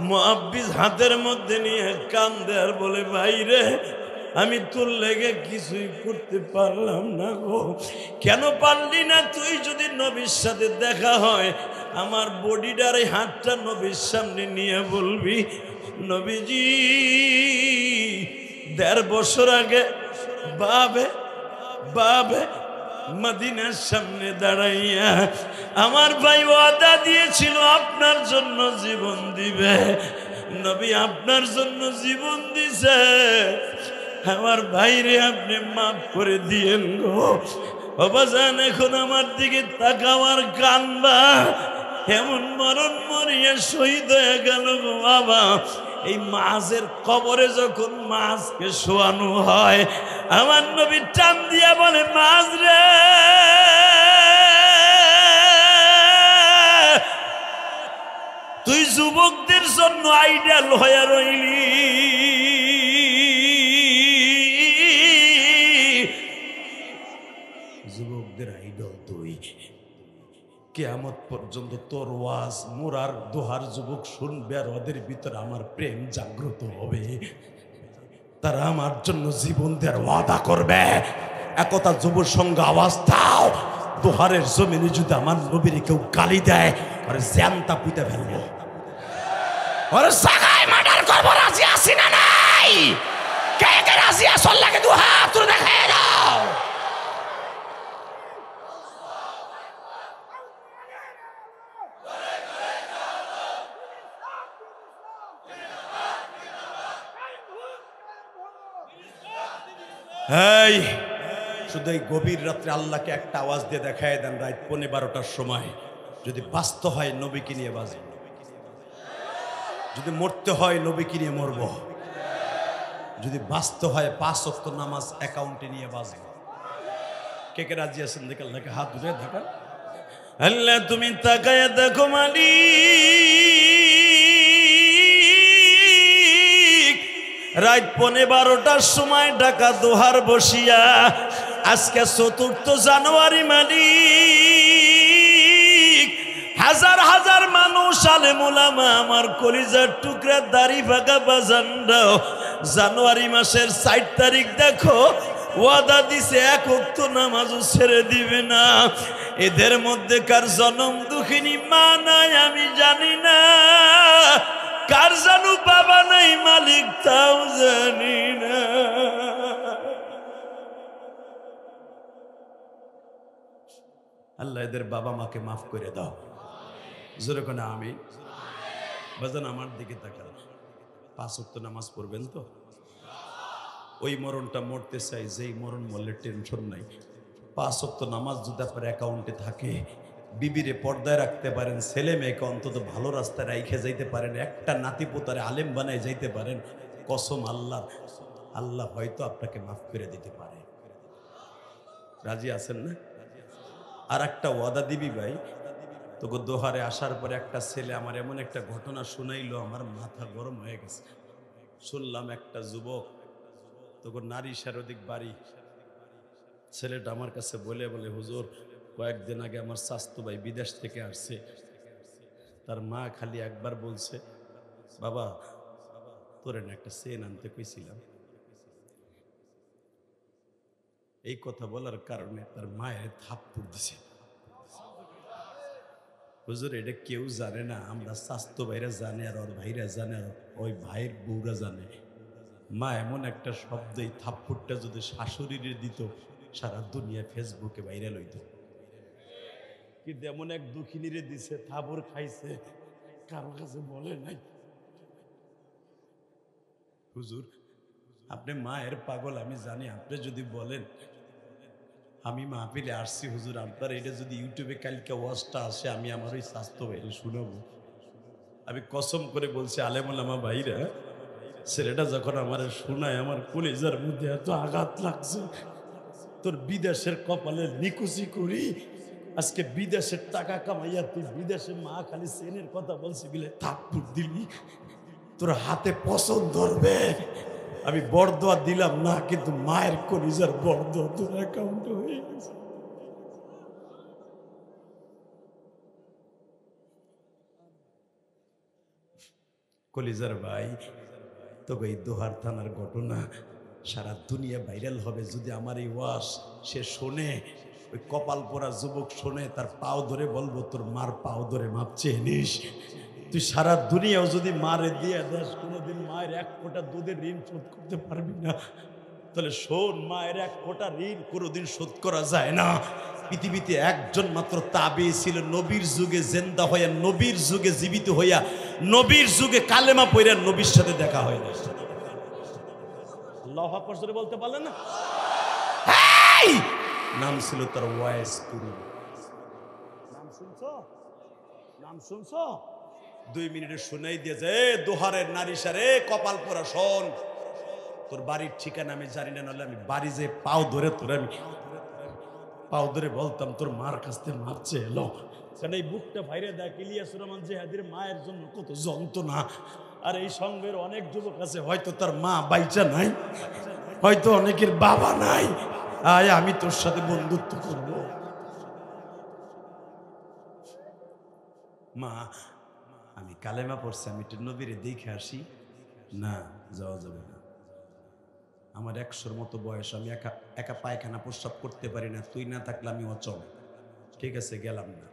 মুআব্বিস হাতের মধ্যে নিয়ে কান্দে আর বলে, ভাই রে আমি তোর লেগে কিছুই করতে পারলাম না গো। কেন পারলি না? তুই যদি নবীর সাথে দেখা হয়, আমার বডিটার এই হাতটা নবীর সামনে নিয়ে বলবি, নবীজি 1.5 বছর আগে বাবে বাবে মদিনার সামনে দাঁড়াইয়া আমার ভাই ওয়াদা দিয়েছিল আপনার জন্য জীবন দিবে। নবী আপনার জন্য জীবন দিছে, আমার ভাইরে আপনি মাফ করে দিয়েন গো বাবাজান। এখন আমার দিকে তাকাওয়ার কান্দা, এমন মরণ মরিয়া শহীদ হয়ে গেল গো বাবা। এই মাছের কবরে যখন মাছকে শোয়ানো হয়, আমার নবী টান দিয়া বলে, মাছ রে তুই যুবকদের জন্য আইডিয়াল হয়ে রইলি, যুবকদের আইডল তুই। কিয়ামত পর্যন্ত তোর ওয়াজ মোরার দোহার যুবক শুনবে, আর ওদের ভিতরে আমার প্রেম জাগ্রত হবে, তারা আমার জন্য জীবন দেওয়ার ওয়াদা করবে। একতা যুব সংঘ আওয়াজ দাও, দোহারের জমিনে যদি আমার নবীর কেউ গালি দেয়, আরে জ্যামটা পুঁতে ফেলবো, আরে জায়গায় মার্ডার করবো। রাজি আছি না নাই? কে কে রাজি আছ? আল্লাহকে দু হাত তুলে দেখায় দাও। এই শুধু এই গভীর রাত্রে আল্লাহকে একটা আওয়াজ দিয়ে দেখায় দেন, রাত 12:15টার সময়, যদি বাঁচতে হয় নবীকে নিয়ে বাঁচব, যদি মরতে হয় নবীকে নিয়ে মরব, যদি বাঁচতে হয় 5 ওয়াক্ত নামাজ অ্যাকাউন্টে নিয়ে বাঁচব। কে কে রাজি আছেন? দেখে আল্লাহকে হাত ধরে দেখান। আল্লাহ তুমি তাকায় দেখো মালিক, রাত 12:15টার সময় ঢাকা দোহার বসিয়া, আজকে 4 জানুয়ারি মালিক, হাজার হাজার মানুষ আলেম ওলামা, আমার কলিজার টুকরা দাড়ি ফাঁকা বাজানরাও জানুয়ারি মাসের 4 তারিখ দেখো ওয়াদা দিছে 1 ওয়াক্ত নামাজও ছেড়ে দিবে না। এদের মধ্যে কার জনম দুঃখিনী মা নাই আমি জানি না, কার জানু বাবা নাই মালিক তাও জানি না। আল্লাহ এদের বাবা মাকে মাফ করে দাও, জোরে কোনা আমি। বাজান আমার দিকে তাকান, 5 ওয়াক্ত নামাজ পড়বেন তো? ওই মরণটা মরতে চাই যেই মরণ মরলে টেনশন নাই। 5 ওয়াক্ত নামাজ যদি আপনার অ্যাকাউন্টে থাকে, বিবিরে পর্দায় রাখতে পারেন, ছেলে মেয়েকে অন্তত ভালো রাস্তায় রাইখে যাইতে পারেন, একটা নাতি পোতারে আলেম বানায় যাইতে পারেন, কসম আল্লাহ, আল্লাহ হয়তো আপনাকে মাফ করে দিতে পারে। রাজি আছেন না? আর একটা ওয়াদা দিবি ভাই, তোকে দোহারে আসার পরে একটা ছেলে আমার এমন একটা ঘটনা শুনাইলো, আমার মাথা গরম হয়ে গেছে। শুনলাম একটা যুবক, তোকে নারী শারদিক বাড়ি, ছেলেটা আমার কাছে বলে হুজুর কয়েকদিন আগে আমার স্বাস্থ্য ভাই বিদেশ থেকে আসছে, তার মা খালি একবার বলছে, বাবা তোরে না একটা চেন আনতে কইছিলাম। এই কথা বলার কারণে তার মায়ের থাপ্পড় দিছে। হুজুর এটা কেউ জানে না, আমরা স্বাস্থ্য ভাইরা জানে, আর ওর ভাইরা জানে, আর ওই ভাইয়ের বউরা জানে। মা এমন একটা শব্দ, এই থাপ্পড়টা যদি শাশুড়িরে দিত, সারা দুনিয়া ফেসবুকে ভাইরাল হইত। কিন্তু এমন এক দুঃখিনীরে দিছে, থাবর খাইছে, কারো কাছে বলে নাই। হুজুর আপনি মায়ের পাগল আমি জানি, আপনি যদি বলেন আমি মাহফিলে আসছি হুজুর, আপনার এটা যদি ইউটিউবে কালকে ওয়াজটা আসে, আমি আমার ওই স্বাস্থ্য ভাইরে শুনাবো। আমি কসম করে বলছি আলেমুলামা ভাইরা, ছেলেটা যখন আমার শোনায় আমার কলিজার মধ্যে এত আঘাত লাগছে। তোর বিদেশের কপালে নিকুচি করি, আজকে বিদেশের টাকা কামাইয়া তুই বিদেশে মা খালি চেনের কথা বলছি বলে থাপ্পড় দিলি, তোর হাতে পছন্দ ধরবে। আমি বরদোয়া দিলাম না, কিন্তু মায়ের কলিজার বরদোয়া তোর অ্যাকাউন্টে হয়ে গেছে। কলিজার ভাই, তবে এই দোহার থানার ঘটনা সারা দুনিয়া ভাইরাল হবে যদি আমার এই ওয়াজ সে শোনে, ওই কপাল পোড়া যুবক শোনে, তার পাও ধরে বলবো তোর মার পাও ধরে মাপ চেয়ে নিস। তুই সারা দুনিয়াও যদি মারে দিয়ে দেশ, কোনোদিন মায়ের 1 ফোঁটা দুধের ঋণ শোধ করতে পারবি না। তাহলে শোন, মায়ের 1 ফোঁটা ঋণ কোনোদিন শোধ করা যায় না। পৃথিবীতে একজন মাত্র তাবি ছিল, নবীর যুগে জেন্দা হইয়া, নবীর যুগে জীবিত হইয়া, নবীর যুগে কালেমা পড়িয়া নবীর সাথে দেখা হয় না। আল্লাহু আকবার জোরে বলতে পারলেন না? এই নাম ছিল তার ওয়াইস কুরু। নাম শুনছো? নাম শুনছো? 2 মিনিটে শুনাই দিয়েছে, এ দোহারের নারী সারে কপাল পোড়া শোন, তোর বাড়ির ঠিকানা আমি জানি না, নাহলে আমি বাড়ি যে পাও ধরে তোর আমি পাও ধরে বলতাম তোর মার কাছ থেকে মারছে এলো। কারণ এই বুকটা ভাইরে দেখ, ইলিয়াসুর রহমান জিহাদির মায়ের জন্য কত যন্ত্রণা। আর এই সঙ্গের অনেক যুবক আছে হয়তো তার মা বাইচা নাই, হয়তো অনেকের বাবা নাই। আয় আমি তোর সাথে বন্ধুত্ব করব। মা আমি কালেমা পড়ছি, আমি একটু নবীরে দেখে আসি। না, যাওয়া যাবে না, আমার 100-র মতো বয়স, আমি একা একা পায়খানা প্রস্রাব করতে পারি না, তুই না থাকলে আমি অচল। ঠিক আছে, গেলাম না।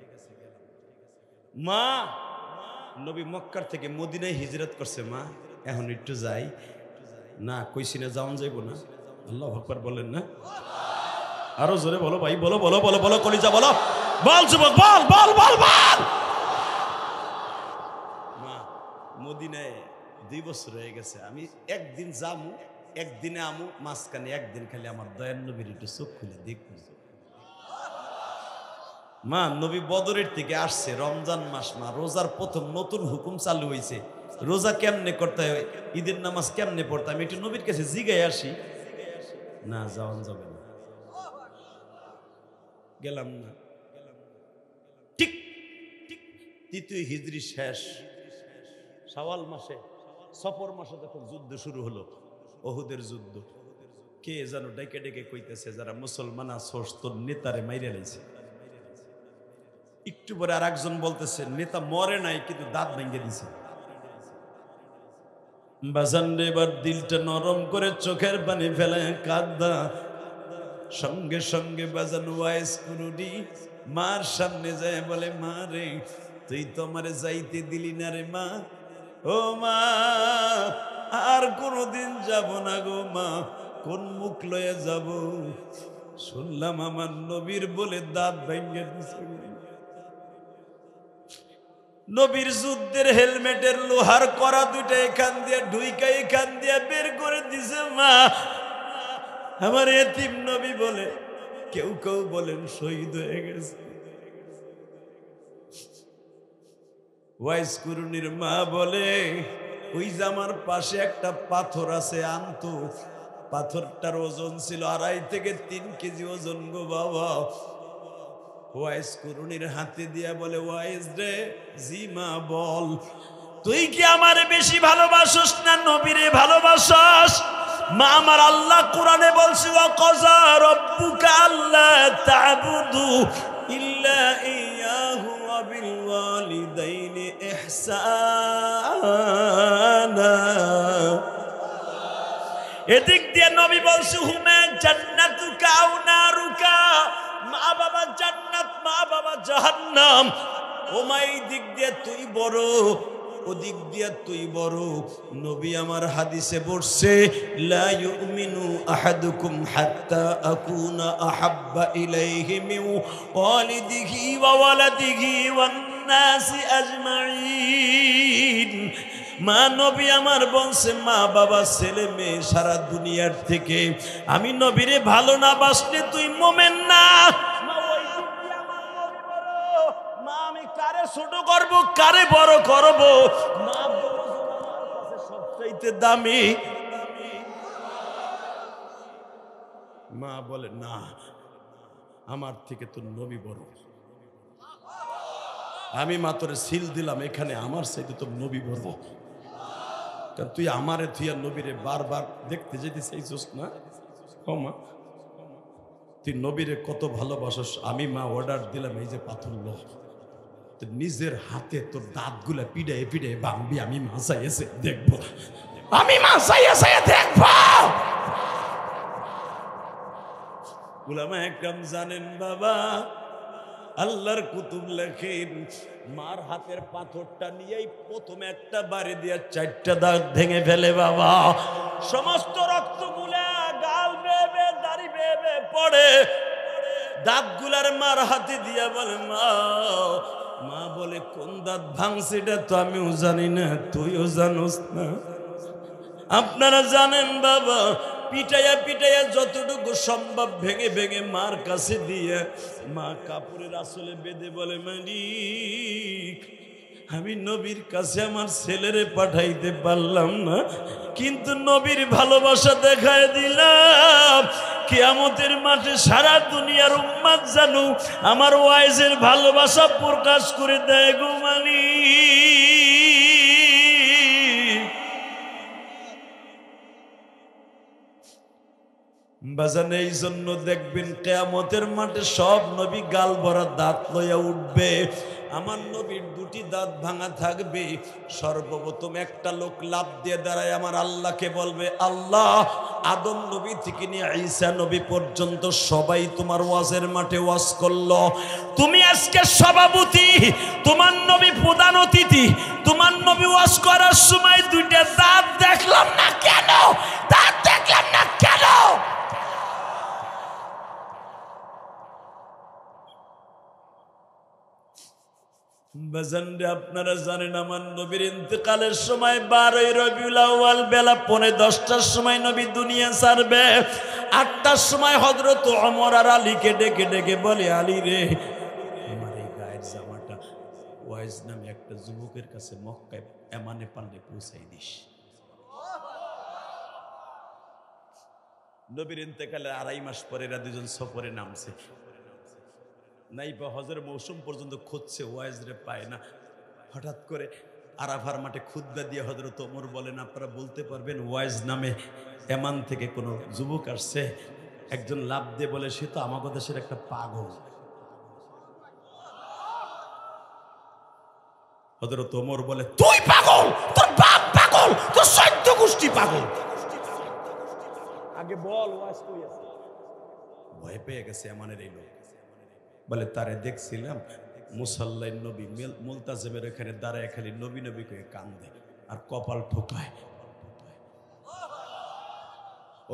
মা নবী মক্কার থেকে মদিনায় হিজরত করছে, মা এখন একটু যাই না, কইছি না যাওন যাইব না। আল্লাহু আকবার বলেন না? আরো জোরে বলো ভাই, বলো বলো বলো বলো, কলিজা বলো, বল যুবক বল বল বল বল। মা মদিনায় 2 বছর হয়ে গেছে, আমি একদিন যামু, একদিনে আমু, মাঝখানে একদিন খালি আমার দয়ার নবীর একটু চোখ খুলে দেখবো। মা নবী বদরের থেকে আসছে, রমজান মাস, মা রোজার প্রথম নতুন হুকুম চালু হয়েছে, রোজা কেমনে করতে হয়, ঈদের নামাজ কেমনে পড়তে, আমি একটু নবীর কাছে জিগাই আসি। না, যাওয়ান যাবে না, গেলাম না। ঠিক ঠিক 3য় হিজরি শেষ, শাওয়াল মাসে সফর মাসে যখন যুদ্ধ শুরু হলো, ওহুদের যুদ্ধ, কে যেন ডেকে ডেকে কইতেছে যারা মুসলমান আছোস তোর নেতারে মাইরে লাইছে। একটু পরে আর একজন বলতেছে নেতা মরে নাই কিন্তু দাঁত ভেঙে দিছে। বাজান রে এবার দিলটা নরম করে চোখের পানি ফেলে কাঁদা, সঙ্গে সঙ্গে বাজান ওয়াইস কুরুডি মার সামনে যায় বলে, মা রে তুই তো আমারে যাইতে দিলি না রে মা, ও মা আর কোনদিন যাব না গো মা, কোন মুখ লয়ে যাব, শুনলাম আমার নবীর বলে দাঁত ভেঙে দিছে। নবীর যুদ্ধের হেলমেটের লোহার করা দুইটা এখান দিয়ে ঢুইকা এখান দিয়ে বের করে দিছে। মা আমার এতিম নবী বলে, কেউ কেউ বলেন শহীদ হয়ে গেছে। ওয়াইস কুরুনির মা বলে, ওই যে আমার পাশে একটা পাথর আছে আনতো, পাথরটার ওজন ছিল 2.5 থেকে 3 কেজি ওজন গো বাবা। ওয়াইস কুরুনির হাতে দিয়া বলে, ওয়াইস রে, জি মা বল, তুই কি আমারে বেশি ভালোবাসস না নবীরে ভালোবাসস? মা আমার আল্লাহ কোরআনে বলছে, ওয়া কাযা রাব্বুকা আল্লা তা'বুদু ইল্লা ইয়াহু ওয়া বিল ওয়ালিদাইনি ইহসানা। এদিক দিয়ে নবী বলছে, হুমা জান্নাতুকা আও নারুকা, মা বাবা জান্নাত মা বাবা জাহান্নাম। ও মা এই দিক দিয়ে তুই বড়, ওদিক দিয়ে তুই বড়। নবী আমার হাদিসে বলছে, লা ইউমিনু আহাদুকুম হাত্তা আকুনা আহাব্বা ইলাইহি মিন ওয়ালিদিহি ওয়া ওয়ালাদিহি ওয়ান নাসি আজমাইন। মা নবী আমার বলছে, মা বাবা ছেলে মেয়ে সারা দুনিয়ার থেকে আমি নবীরে ভালো না বাসলে তুই মোমেন না। মা আমি কারে ছোট করব, কারে বড় করব? মা সবচাইতে দামি। মা বলে, না আমার থেকে তোর নবী বড়। আমি মা তোরে সিল দিলাম, এখানে আমার চাইতে তোর নবী বড়। কারণ তুই আমারে তুই আর নবীরে বারবার দেখতে যেতে চাইছিস না। ও মা তুই নবীরে কত ভালোবাসস। আমি মা অর্ডার দিলাম, এই যে পাথর লো, তোর নিজের হাতে তোর দাঁতগুলা পিড়ে পিড়ে ভাঙবি। আমি মা চাইছে দেখবো, আমি মা চাইছে দেখবো। উলামা একরাম জানেন বাবা, আল্লাহর কুতুব লেখেন, মার হাতের পাথরটা নিয়েই প্রথমে একটা বাড়ি দিয়ে 4টা দাঁত ভেঙে ফেলে বাবা। সমস্ত রক্তগুলা গাল বেয়ে বেয়ে দাড়ি বেয়ে বেয়ে পড়ে। দাঁতগুলার মার হাতে দিয়া বলে, মা। মা বলে, কোন দাঁত ভাঙছে এটা তো আমিও জানি না, তুইও জানোস না। আপনারা জানেন বাবা, পিটাইয়া পিটাইয়া যতটুকু সম্ভব ভেঙে ভেঙে মার কাছে দিয়ে মা কাপড়ের আসলে বেঁধে বলে, মালিক আমি নবীর কাছে আমার ছেলেরে পাঠাইতে পারলাম না, কিন্তু নবীর ভালোবাসা দেখায় দিলাম। কিয়ামতের মাঠে সারা দুনিয়ার উম্মাত জানু আমার ওয়াইজের ভালোবাসা প্রকাশ করে দেয় গো মালিক। বাজান এই জন্য দেখবেন কিয়ামতের মাঠে সব নবী গাল ভরা দাঁত লইয়া উঠবে, আমার নবীর দুটি দাঁত ভাঙা থাকবে। সর্বপ্রথম একটা লোক লাফ দিয়ে দাঁড়ায় আমার আল্লাহকে বলবে, আল্লাহ আদম নবী থেকে নিয়ে ঈসা নবী পর্যন্ত সবাই তোমার ওয়াজের মাঠে ওয়াজ করলো, তুমি আজকে সভাপতি, তোমার নবী প্রধান অতিথি, তোমার নবী ওয়াজ করার সময় দুইটা দাঁত দেখলাম না কেন? দাঁত দেখলাম না কেন? বাজানরে আপনারা জানেন আমার নবীর ইন্তেকালের সময় 12 রবিউল আউয়াল বেলা 10:45টার সময় নবী দুনিয়া ছাড়বে। 8টার সময় হযরত ওমর আর আলীকে ডেকে ডেকে বলে, আলী রে আমার এই গায়ের জামাটা ওয়াইজ নামে একটা যুবকের কাছে মক্কায় এমানে পারলে পৌঁছাই দিস। নবীর ইন্তেকালের 2.5 মাস পরে এরা দুজন সফরে নামছে, নাইবা হজের মৌসুম পর্যন্ত খুঁজছে, ওয়াইজরে পায় না। হঠাৎ করে আরাফার মাঠে খুতবা দিয়ে হযরত ওমর বলেন, আপনারা বলতে পারবেন ওয়াইজ নামে এমান থেকে কোনো যুবক আসছে? একজন লাভ দিয়ে বলে, সে তো আমাদের দেশের একটা পাগল। হযরত ওমর বলে, তুই পাগল, তোর বাপ পাগল, তোর 14 গোষ্ঠী পাগল, আগে বল ওয়াইজ কই আছে? ভয় পেয়ে গেছে এমানের এই লোক। বলে, তারে দেখছিলাম মুসাল্লাই নবী মুলতাজেমের এখানে দাঁড়ায় খালি নবী নবী করে কান্দে আর কপাল ঠোকায়।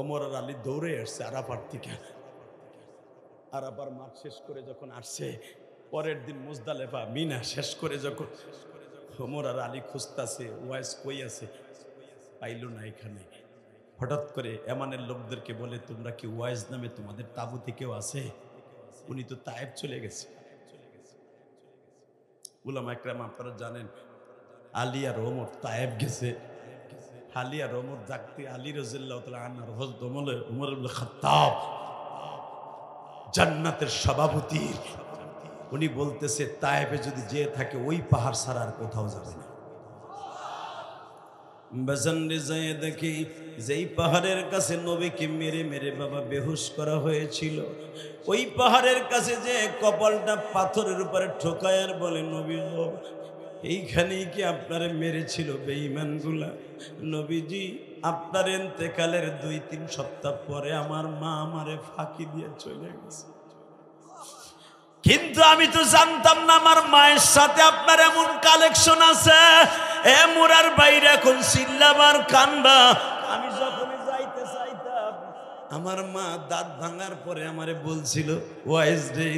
ওমর আর আলী দৌড়ে আসছে আরাফার থেকে। আরাফার মাঠ শেষ করে যখন আসছে, পরের দিন মুজদালেফা মিনা শেষ করে যখন ওমর আর আলী খুঁজতাছে ওয়াইজ কই আছে, পাইল না এখানে। হঠাৎ করে এমানের লোকদেরকে বলে, তোমরা কি ওয়াইজ নামে তোমাদের তাঁবুতে কেউ আছে? উনি তো তায়েব চলে গেছে। উলামা একরাম আপনারা জানেন আলী আর ওমর তায়েব গেছে। আলী আর ওমর জাগতে আলী রাদিয়াল্লাহু তাআলা আনহু হযরত ওমর ইবনে খাত্তাব জান্নাতের সভাপতি, উনি বলতেছে তায়েবে যদি যে থাকে ওই পাহাড় ছাড়া আর কোথাও যাবে না। বাজানরে যায় দেখি যেই পাহাড়ের কাছে নবীকে মেরে মেরে বাবা বেহুশ করা হয়েছিল, ওই পাহাড়ের কাছে যে কপালটা পাথরের উপরে ঠোকায় আর বলে, নবী গো এইখানেই কি আপনারে মেরেছিল বেঈমানগুলা? নবীজি আপনার ইন্তেকালের 2-3 সপ্তাহ পরে আমার মা আমারে ফাঁকি দিয়ে চলে গেছে, কিন্তু আমি তো জানতাম না আমার মায়ের সাথে আপনার এমন কালেকশন আছে। এ মুরার বাইরে এখন চিল্লাবার কান্দা। আমি যখনই যাইতে চাইতাম আমার মা দাঁত ভাঙার পরে আমারে বলছিল, ওয়াইজ রে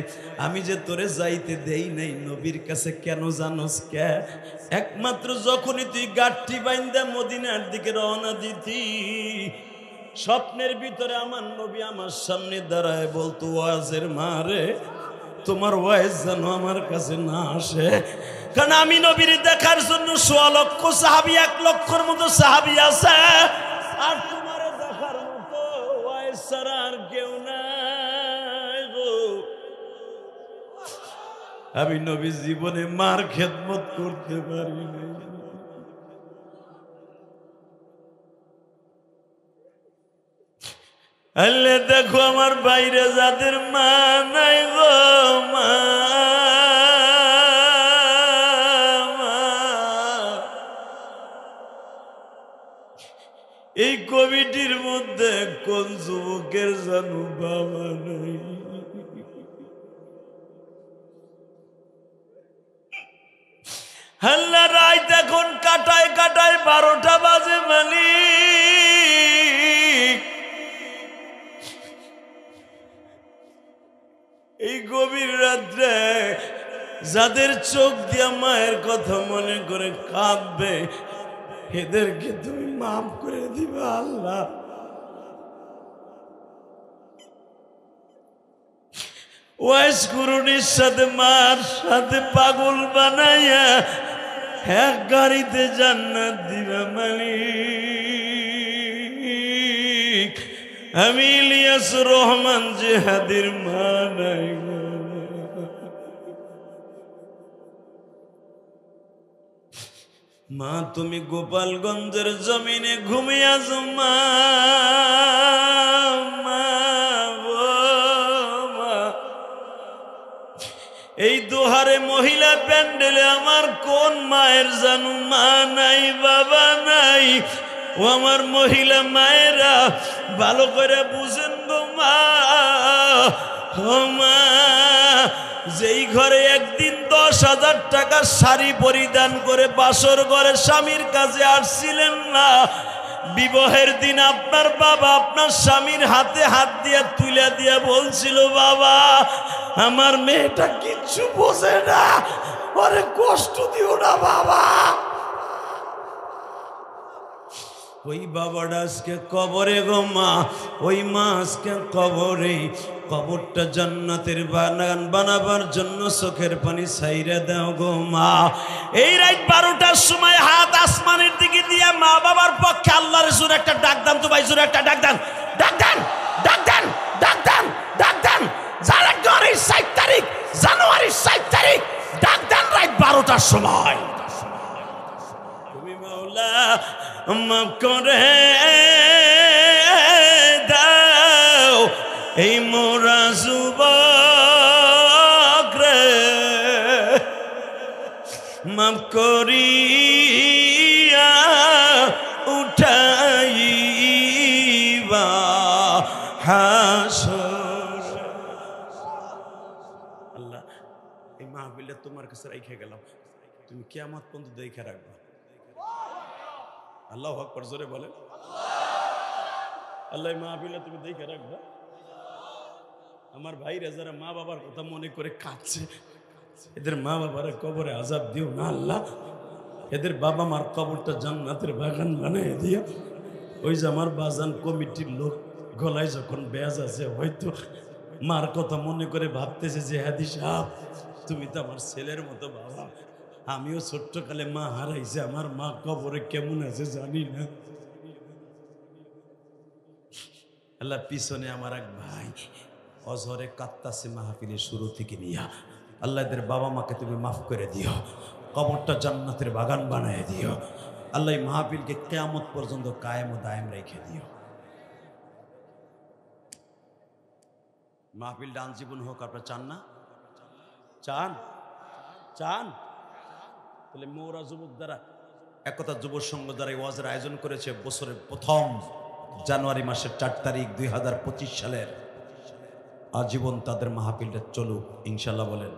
আমি যে তোরে যাইতে দেই নাই নবীর কাছে কেন জানোস? কে একমাত্র যখনই তুই গাঠটি বাইন্দা মদিনার দিকে রওনা দিতি, স্বপ্নের ভিতরে আমার নবী আমার সামনে দাঁড়ায় বলতো, ওয়াজের মা রে তোমার ওয়াইজ যেন আমার কাছে না আসে, কারণ আমি নবীর দেখার জন্য 100 লক্ষ সাহাবী, 1 লক্ষর মতো সাহাবী আছে, আর তোমার দেখার মতো ওয়াইজ ছাড়া আর কেউ নাই গো। আমি নবী জীবনে মার খেদমত করতে পারি নাই। আল্লাহ দেখো আমার বাইরে যাদের মা নাই গো, মা এই কমিটির মধ্যে কোন যুবকের জানো বাবা নাই? আল্লাহ রাত এখন কাটায় কাটায় 12টা বাজে মালিক। এই গভীর রাত্রে যাদের চোখ দিয়া মায়ের কথা মনে করে কাঁদবে, এদেরকে তুমি মাফ করে দিবে আল্লাহ। ওয়াইস কুরুনির সাথে মার সাথে পাগল বানাইয়া এক গাড়িতে জান্নাত দিবা মালিক। আমি ইলিয়াস রহমান জেহাদের মা নাই। মা তুমি গোপালগঞ্জের জমিনে ঘুমিয়ে আছো মা, এই দোহারে মহিলা প্যান্ডেলে আমার কোন মায়ের জানু মা নাই বাবা নাই। ও আমার মহিলা মায়েরা ভালো করে বুঝেন গো মা। ও মা, যেই ঘরে একদিন 10,000 টাকার শাড়ি পরিধান করে বাসর ঘরে স্বামীর কাছে আসছিলেন না, বিবাহের দিন আপনার বাবা আপনার স্বামীর হাতে হাত দিয়ে তুলে দিয়ে বলছিল, বাবা আমার মেয়েটা কিচ্ছু বোঝে না, ওরে কষ্ট দিও না বাবা। ওই বাবাটা আজকে কবরে গো মা, ওই মা আজকে কবরে। কবরটা জান্নাতের বাগান বানাবার জন্য চোখের পানি ছাইরা দাও গো মা। এই রাত 12টার সময় হাত আসমানের দিকে দিয়ে মা বাবার পক্ষে আল্লাহর জোরে একটা ডাক দান তো ভাই, জোরে একটা ডাক দান, ডাক দান, ডাক দান, ডাক দান, ডাক দান। জানুয়ারির 7 তারিখ, জানুয়ারির 7 তারিখ ডাক দান রাত 12টার সময়। তুমি মাওলা মাফ করে দাও এই মোরা যুবক রে, মাফ করিয়া উঠাইবা হাসর। আল্লাহ এই মাহফিলটা তোমার কাছে রেখে গেলাম, তুমি কিয়ামত পর্যন্ত দেখে রাখবা। আল্লাহু আকবার, জোরে বলেন আল্লাহ মাহফিলে তুমি দেখে রাখবা। আমার ভাইরা যারা মা বাবার কথা মনে করে কাঁদছে, এদের মা বাবার কবরে আযাব দিও না আল্লাহ। এদের বাবা মার কবরটা জান্নাতের বাগান বানিয়ে দিও। ওই যে আমার বাজান কমিটির লোক গলায় যখন বেয়াজ আছে, হয়তো মার কথা মনে করে ভাবতেছে যে হাদি সাহেব তুমি তো আমার ছেলের মতো বাবা, আমিও ছোট্টকালে মা হারাইছে, আমার মা কবরে কেমন আছে জানি না। আল্লাহ পিছনে আমার এক ভাই অজহরে কাত্তাসে মাহফিলের শুরু থেকে নিয়া, আল্লাহ এদের বাবা মাকে তুমি মাফ করে দিও, কবরটা জান্নাতের বাগান বানায় দিও। আল্লাহ মাহফিলকে কিয়ামত পর্যন্ত কায়েম ও দায়েম রেখে দিও। মাহফিলটা আনজীবন হোক, আপনারা চান না? চান? চান? তাহলে মৌরা যুবক দ্বারা একতা যুব সংঘ দ্বারা এই ওয়াজের আয়োজন করেছে বছরের প্রথম জানুয়ারি মাসের 4 তারিখ 2025 সালের। আজীবন তাদের মাহফিলটা চলুক ইনশাল্লাহ বলেন।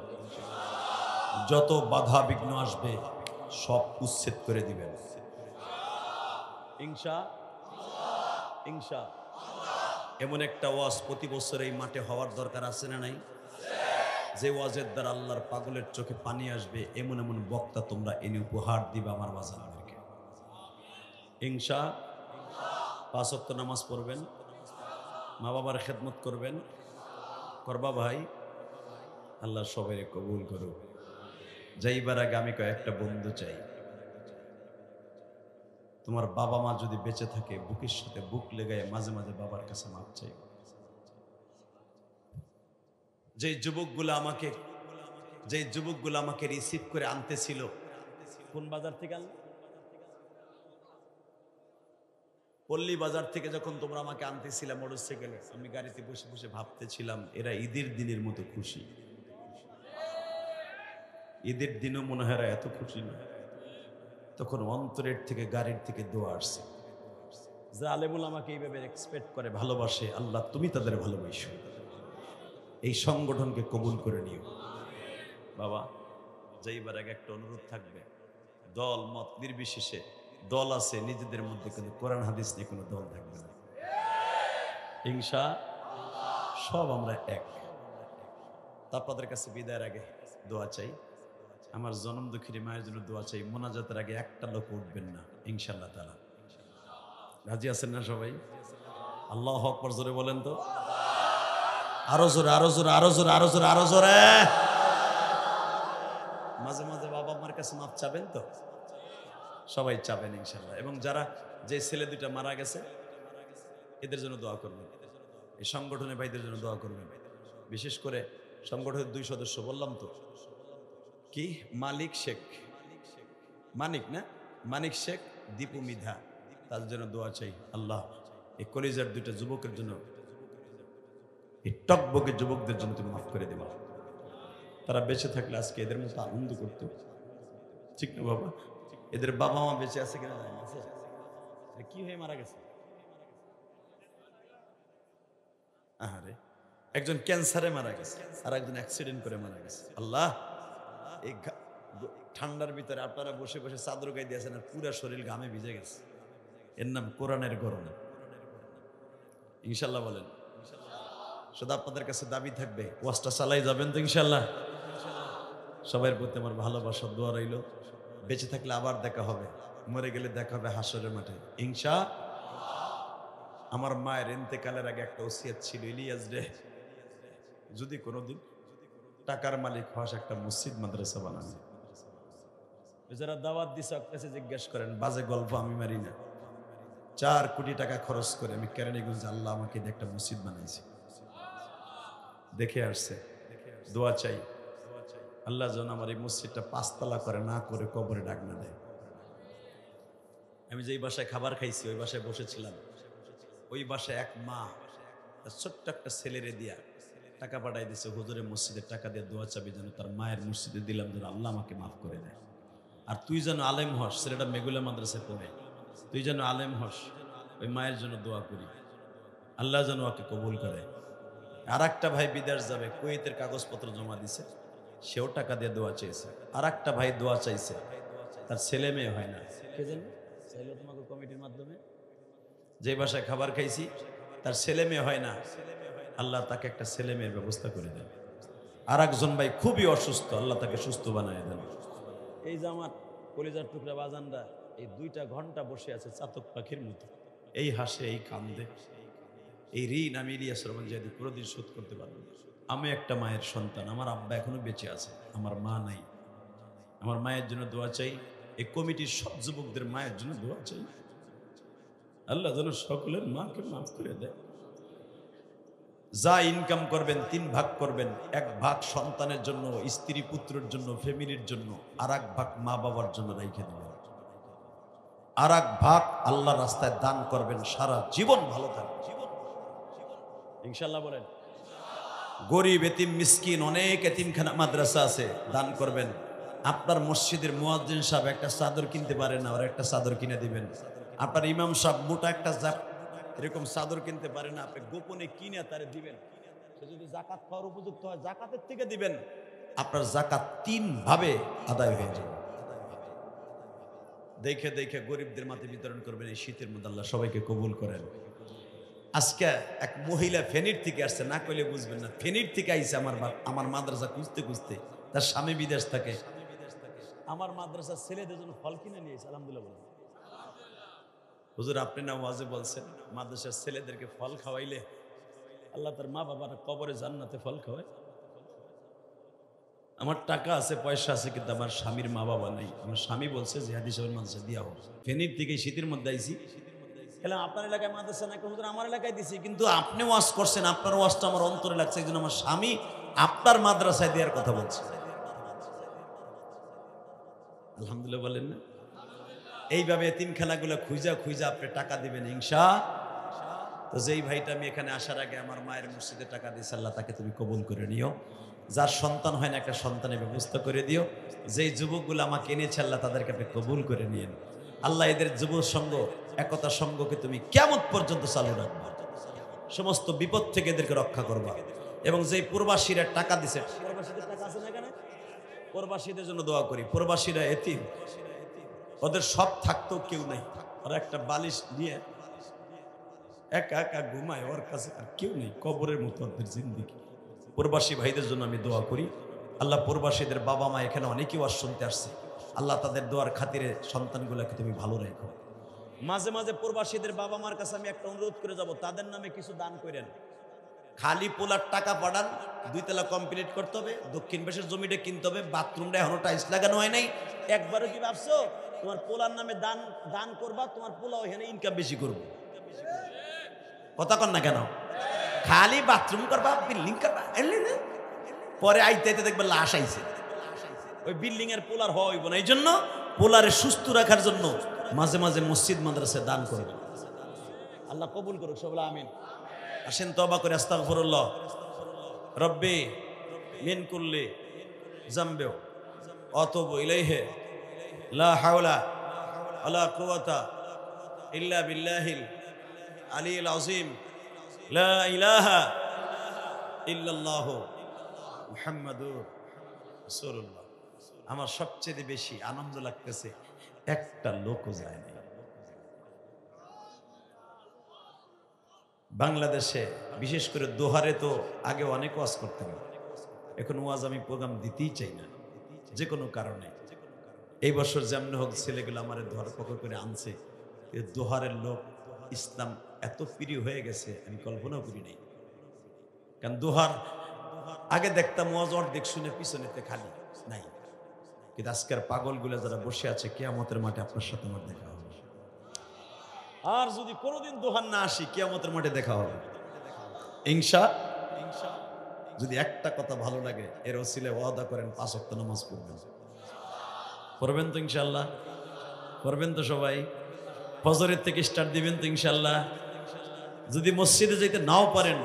যত বাধা বিঘ্ন আসবে সব উচ্ছেদ করে দিবেন ইনশা ইনশা। এমন একটা ওয়াজ প্রতি বছর এই মাঠে হওয়ার দরকার আছে না নাই? যে ওয়াজের দ্বারা আল্লাহর পাগলের চোখে পানি আসবে, এমন এমন বক্তা তোমরা এনে উপহার দিবে আমার বাজারদেরকে ইনশা। 5 ওয়াক্ত নামাজ পড়বেন, মা বাবার খেদমত করবেন, করবা ভাই? আল্লাহ সবাই কবুল করুক। যাইবার আগে আমি কয়েকটা বন্ধু চাই। তোমার বাবা মা যদি বেঁচে থাকে, বুকের সাথে বুক লেগায় মাঝে মাঝে বাবার কাছে মাপ চাই। যে যুবকগুলো আমাকে রিসিভ করে আনতেছিল, কোন বাজার থেকে আনলো? পল্লী বাজার থেকে যখন তোমরা আমাকে আনতেছিলাম মোটরসাইকেলে, আমি গাড়িতে বসে বসে ভাবতেছিলাম এরা ঈদের দিনের মতো খুশি। ঈদের দিনও মনে হয় এত খুশি না। তখন অন্তরের থেকে গাড়ির থেকে দোয়া আসছে, যা আলেমুল আমাকে এইভাবে এক্সপেক্ট করে, ভালোবাসে, আল্লাহ তুমি তাদের ভালোবাসো, এই সংগঠনকে কবুল করে নিও বাবা। যাইবার আগে একটা অনুরোধ থাকবে, দল মত নির্বিশেষে, দল আছে নিজেদের মধ্যে, কিন্তু কোরআন হাদিস নিয়ে কোনো দল থাকবে না ইনশা। সব আমরা এক। আপনাদের কাছে বিদায়ের আগে দোয়া চাই, আমার জনম দুঃখিনী মায়ের জন্য দোয়া চাই। মোনাজাতের আগে একটা লোক উঠবেন না ইনশাআল্লাহ তাআলা। রাজি আছেন না সবাই? আল্লাহু আকবার জোরে বলেন তো। আরো জোরে, আরো জোরে, আরো জোরে, আরো জোরে, আরো জোরে। মাঝে মাঝে বাবা মার কাছে মাপ চাবেন তো? সবাই চাবেন ইনশাল্লাহ। এবং যারা, যে ছেলে দুইটা মারা গেছে, এদের জন্য দোয়া করবেন। এই সংগঠনের ভাইদের জন্য দোয়া করবেন। বিশেষ করে সংগঠনের 2 সদস্য বললাম তো, কি মালিক শেখ, মানিক না, মানিক শেখ, দীপু মিধা, তাদের জন্য দোয়া চাই। আল্লাহ এই কলেজের 2টা যুবকের জন্য, এই টকবকে যুবকদের জন্য তুমি মাফ করে দেবা। তারা বেঁচে থাকলে আজকে এদের মতো আনন্দ করতো, ঠিক না বাবা? এদের বাবা মা বেঁচে আছে কিনা জানি না, কি হয়ে মারা গেছে? আহারে, একজন ক্যান্সারে মারা গেছে, আর একজন অ্যাক্সিডেন্ট করে মারা গেছে। আল্লাহ, এই ঠান্ডার ভিতরে আপনারা বসে বসে চাদর গায়ে দিয়েছেন আর পুরা শরীর ঘামে ভিজে গেছে। এর নাম কোরআনের গরম। ইনশাল্লাহ বলেন। শুধু আপনাদের কাছে দাবি থাকবে, ওয়াজটা চালাই যাবেন তো ইনশাল্লাহ? সবার প্রতি আমার ভালোবাসা, দোয়া রইল। বেঁচে থাকলে আবার দেখা হবে, মরে গেলে দেখা হবে হাসরের মাঠে ইনশাআল্লাহ। আমার মায়ের ইন্তেকালের আগে একটা ওসিয়ত ছিল, ইলিয়াস রে, যদি কোনোদিন টাকার মালিক হস, একটা মসজিদ মাদ্রাসা বানানো। যারা দাওয়াত দিছে কাছে জিজ্ঞেস করেন, বাজে গল্প আমি মারি না। 4 কোটি টাকা খরচ করে আমি কেরানীগঞ্জ, আল্লাহ আমাকে একটা মসজিদ বানাইছে, দেখে আসছে। দোয়া চাই, আল্লাহ যেন আমার এই মসজিদটা 5 তলা করে না করে কবরে ডাক না দেয়। আমি যেই বাসায় খাবার খাইছি ওই বাসায় বসেছিলাম, ওই বাসায় এক মা তার ছোট্ট একটা ছেলেরে দিয়া টাকা পাঠাই দিছে, হুজুরের মসজিদের টাকা দিয়ে দোয়া চাবি যেন তার মায়ের মসজিদে দিলাম, যেন আল্লাহ আমাকে মাফ করে দেয়। আর তুই যেন আলেম হস, ছেলেটা মেগুলা মাদ্রাসায় পড়ে, তুই যেন আলেম হস, ওই মায়ের জন্য দোয়া করি, আল্লাহ যেন ওকে কবুল করে। আর একটা ভাই বিদেশ যাবে, কুয়েতের কাগজপত্র জমা দিছে, সেও টাকা দিয়ে দোয়া চেয়েছে। আর একটা ভাই দোয়া চাইছে, তার ছেলে মেয়ে হয় না। কে জানি চাইলো তোমাকে কমিটির মাধ্যমে, যে বাসায় খাবার খাইছি তার ছেলে মেয়ে হয় না, আল্লাহ তাকে একটা ছেলে মেয়ের ব্যবস্থা করে দেন। আর একজন ভাই খুবই অসুস্থ, আল্লাহ তাকে সুস্থ বানায় দেন। এই যে আমার কলিজার টুকরা বাজানরা এই 2টা ঘন্টা বসে আছে চাতক পাখির মতো, এই হাসে, এই কান্দে। এই ঋণ আমি ইলিয়াস রহমান জাদি কোনোদিন শোধ করতে পারবো না। আমি একটা মায়ের সন্তান, আমার আব্বা এখনো বেঁচে আছে, আমার মা নাই। আমার মায়ের জন্য দোয়া চাই, এই কমিটির সব যুবকদের মায়ের জন্য দোয়া চাই, আল্লাহ যেন সকলের মাকে মাফ করে দেয়। যা ইনকাম করবেন 3 ভাগ করবেন, 1 ভাগ সন্তানের জন্য, স্ত্রী পুত্রের জন্য, ফ্যামিলির জন্য, আর 1 ভাগ মা বাবার জন্য রেখে দেবেন, আর 1 ভাগ আল্লাহর রাস্তায় দান করবেন, সারা জীবন ভালো থাকবে ইনশাল্লাহ বলেন। গরিব এতিম মিসকিন অনেক এতিমখানা মাদ্রাসা আছে, দান করবেন। আপনার মসজিদের মুয়াজ্জিন সাহেব একটা চাদর কিনতে পারে না, ওর একটা চাদর কিনে দিবেন। আপনার ইমাম সাহেব মোটা একটা এরকম চাদর কিনতে পারে না, আপনি গোপনে কিনে তারে দিবেন। সে যদি যাকাত খাওয়ার উপযুক্ত হয় যাকাতের থেকে দিবেন, আপনার যাকাত 3 ভাবে আদায় হয়ে যাবে। দেখে দেখে গরিবদের মাঝে বিতরণ করবেন এই শীতের মধ্যে, আল্লাহ সবাইকে কবুল করেন। আজকে এক মহিলা ফেনীর থেকে আসছে, না কইলে বুঝবেন না, ফেনীর থেকে আইছে আমার মাদ্রাসা খুঁজতে খুঁজতে, তার স্বামী বিদেশ থাকে। আমার মাদ্রাসার ছেলেদের জন্য ফল কিনে নিয়েছে, আলহামদুলিল্লাহ। হুজুর আপনি না ওয়াজে বলছেন মাদ্রাসার ছেলেদেরকে ফল খাওয়াইলে আল্লাহ তার মা বাবার কবরে জান্নাতে ফল খাওয়ায়। আমার টাকা আছে, পয়সা আছে, কিন্তু আমার স্বামীর মা বাবা নেই। আমার স্বামী বলছে যে হাদিস মাদ্রাসা দিয়া হোক। ফেনীর থেকে শীতের মধ্যে আইছি, আপনার এলাকায় মাদ্রাসা নাকি? হুজুর আমার এলাকায় দিছি, কিন্তু আপনি ওয়াজ করছেন, আপনার ওয়াজটা আমার অন্তরে লাগছে, এই জন্য আমার স্বামী আপনার মাদ্রাসায় দেওয়ার কথা বলছে। আলহামদুলিল্লাহ বলেন না? এইভাবে এতিমখানাগুলো খুঁজা খুঁজা আপনি টাকা দিবেন ইনশাআল্লাহ। তো যেই ভাইটা আমি এখানে আসার আগে আমার মায়ের মসজিদে টাকা দিয়েছে, আল্লাহ তাকে তুমি কবুল করে নিও। যার সন্তান হয় না একটা সন্তানের ব্যবস্থা করে দিও। যেই যুবকগুলো আমাকে এনেছে আল্লাহ তাদেরকে আপনি কবুল করে নিয়েন। আল্লাহ এদের যুব সঙ্গ, একতা সঙ্গকে তুমি কিয়ামত পর্যন্ত চালু রাখবা, সমস্ত বিপদ থেকে এদেরকে রক্ষা করবা। এবং যেই প্রবাসীরা টাকা দিছে, প্রবাসীদের টাকা আছে না এখানে, প্রবাসীদের জন্য দোয়া করি। প্রবাসীরা এতিম, ওদের সব থাকতেও কেউ নাই, ওরা একটা বালিশ নিয়ে একা একা ঘুমায়, ওর কাছে আর কেউ নেই, কবরের মতো ওদের জিন্দেগি। প্রবাসী ভাইদের জন্য আমি দোয়া করি, আল্লাহ প্রবাসীদের বাবা মা এখানে অনেকেই ওয়াজ শুনতে আসছে, আল্লাহ তাদের দোয়ার খাতিরে সন্তানগুলোকে তুমি ভালো রেখো। মাঝে মাঝে প্রবাসীদের বাবা মার কাছে আমি একটা অনুরোধ করে যাব, তাদের নামে কিছু দান করেন। খালি পোলার টাকা পাঠান, 2 তলা কমপ্লিট করতে হবে, দক্ষিণ পাশের জমিটা কিনতে হবে, বাথরুমটা এখনো টাইলস লাগানো হয় নাই। একবারও কি ভাবছো তোমার পোলার নামে দান দান করবা, তোমার পোলা ওখানে ইনকাম বেশি করবো? কথা কন না কেন? খালি বাথরুম করবা, বিল্ডিং করবা, পরে আইতে আইতে দেখবে লাশ আইছে। ওই বিল্ডিং এর পোলার হইব না। এই জন্য পোলারে সুস্থ রাখার জন্য মাঝে মাঝে মসজিদ মাদ্রাসায় দান করবে। আল্লাহ কবুল করুক, সবাই আমিন। আসেন তওবা করে আস্তাগফিরুল্লাহ রব্বি মিন কুল্লি যামবি আতুবু ইলাইহি লা হাওলা ওয়ালা কুওয়াতা ইল্লা বিল্লাহিল আলিয়্যিল আযীম লা ইলাহা ইল্লাল্লাহু মুহাম্মাদুর রাসূলুল্লাহ। আমার সবচেয়ে বেশি আনন্দ লাগতেছে একটা লোকও যায় না বাংলাদেশে, বিশেষ করে দোহারে। তো আগে অনেক ওয়াজ করতাম, এখন ওয়াজ আমি প্রোগ্রাম দিতেই চাই না যে কোনো কারণে। এই বছর যেমন হোক ছেলেগুলো আমার দোহার পক্ষ করে আনছে। দোহারের লোক ইসলাম এত প্রিয় হয়ে গেছে আমি কল্পনাও করি নাই। কারণ দোহার আগে দেখতাম ওয়াজ অর্ধেক শুনে পিছনেতে খালি নাই, কিন্তু আজকের পাগলগুলো যারা বসে আছে কিয়ামতের মাঠে আপনার সাথে আমার দেখা হবে। আর যদি কোনোদিন দোহার না আসি কিয়ামতের মাঠে দেখা হবে ইনশাআল্লাহ। যদি একটা কথা ভালো লাগে এর ওসিলে ওয়াদা করেন 5 ওয়াক্ত নামাজ পড়বেন। পড়বেন তো ইনশাআল্লাহ? পড়বেন তো সবাই? ফজরের থেকে স্টার্ট দিবেন তো ইনশাআল্লাহ? যদি মসজিদে যেতে নাও পারেন,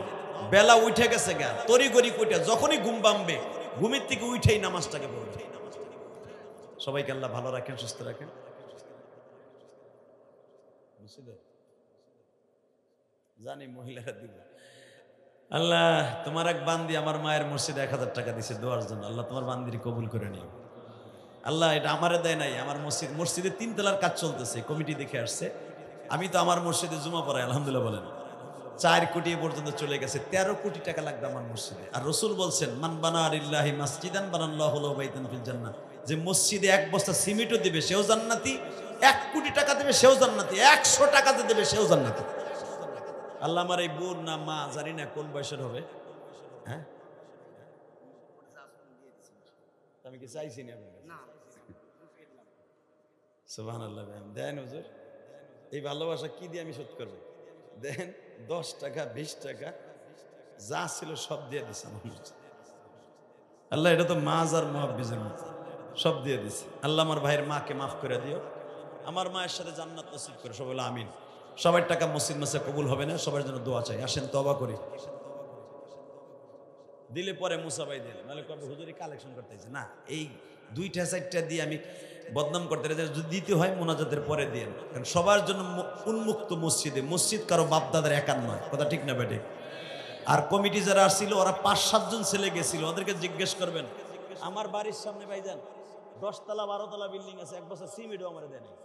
বেলা উঠে গেছে গা, তড়িঘড়ি কইটা যখনই ঘুম পামবে ঘুমের থেকে উঠেই নামাজটাকে পড়বেন। সবাইকে আল্লাহ ভালো রাখেন, সুস্থ রাখেন। জানি মহিলারা দিব। আল্লাহ তোমার এক বান্দি আমার মায়ের মসজিদে 1000 টাকা দিছে দোয়ার জন্য। আল্লাহ তোমার বান্দির কবুল করে নিও। আল্লাহ এটা আমারে দেয় নাই, আমার মসজিদে 3 তলার কাজ চলতেছে, কমিটি দেখে আসছে। আমি তো আমার মসজিদে জুমা পড়াই আলহামদুলিল্লাহ বলেন। 4 কোটি পর্যন্ত চলে গেছে, 13 কোটি টাকা লাগবে আমার মসজিদে। আর রসুল বলছেন মান বানা লিল্লাহি মাসজিদান বানাল্লাহু লাহু বাইতান ফিল জান্নাহ, যে মসজিদে 1 বস্তা সিমেন্টও দিবে সেও জান্নাতি, 1 কোটি টাকা দেবে সেও জান্নাতি, 100 টাকা দেবে সেও জান্নাতি। আল্লাহ আমার এই বোন না মা জানি না কোন বয়সের হবে, হ্যাঁ আমি কি চাইছি না সুবহানাল্লাহ। দেন হুজুর, এই ভালোবাসা কি দিয়ে আমি শোধ করবো? দেন 10 টাকা 20 টাকা যা ছিল সব দিয়ে দিছে আমার। আল্লাহ এটা তো মাজার মুহাব্বিজের মতো সব দিয়ে দিছে। আল্লাহ আমার ভাইয়ের মাকে মাফ করে দিও, আমার মায়ের সাথে জান্নাত নসিব করে। সবাই বলে আমিন। সবার টাকা মসজিদ মাসে কবুল হবে না, সবার জন্য দোয়া চাই। আসেন তওবা করি। দিলে পরে মুসা ভাই দিলে মানে কবে হুজুরি কালেকশন করতেছে না, এই 2টা 4টা দিয়ে আমি বদনাম করতে যদি দিতে হয় মোনাজাতের পরে দিয়ে, কারণ সবার জন্য উন্মুক্ত মসজিদে। মসজিদ কারো বাপদাদার একার নয়, কথা ঠিক না বেটে? আর কমিটি যারা আসছিল ওরা 5-7 জন ছেলে গেছিল, ওদেরকে জিজ্ঞেস করবেন। আমার বাড়ির সামনে ভাইজান 10 তলা 12 তলা বিল্ডিং আছে, 1 বছর সিমেন্টও আমার দেয় নাই।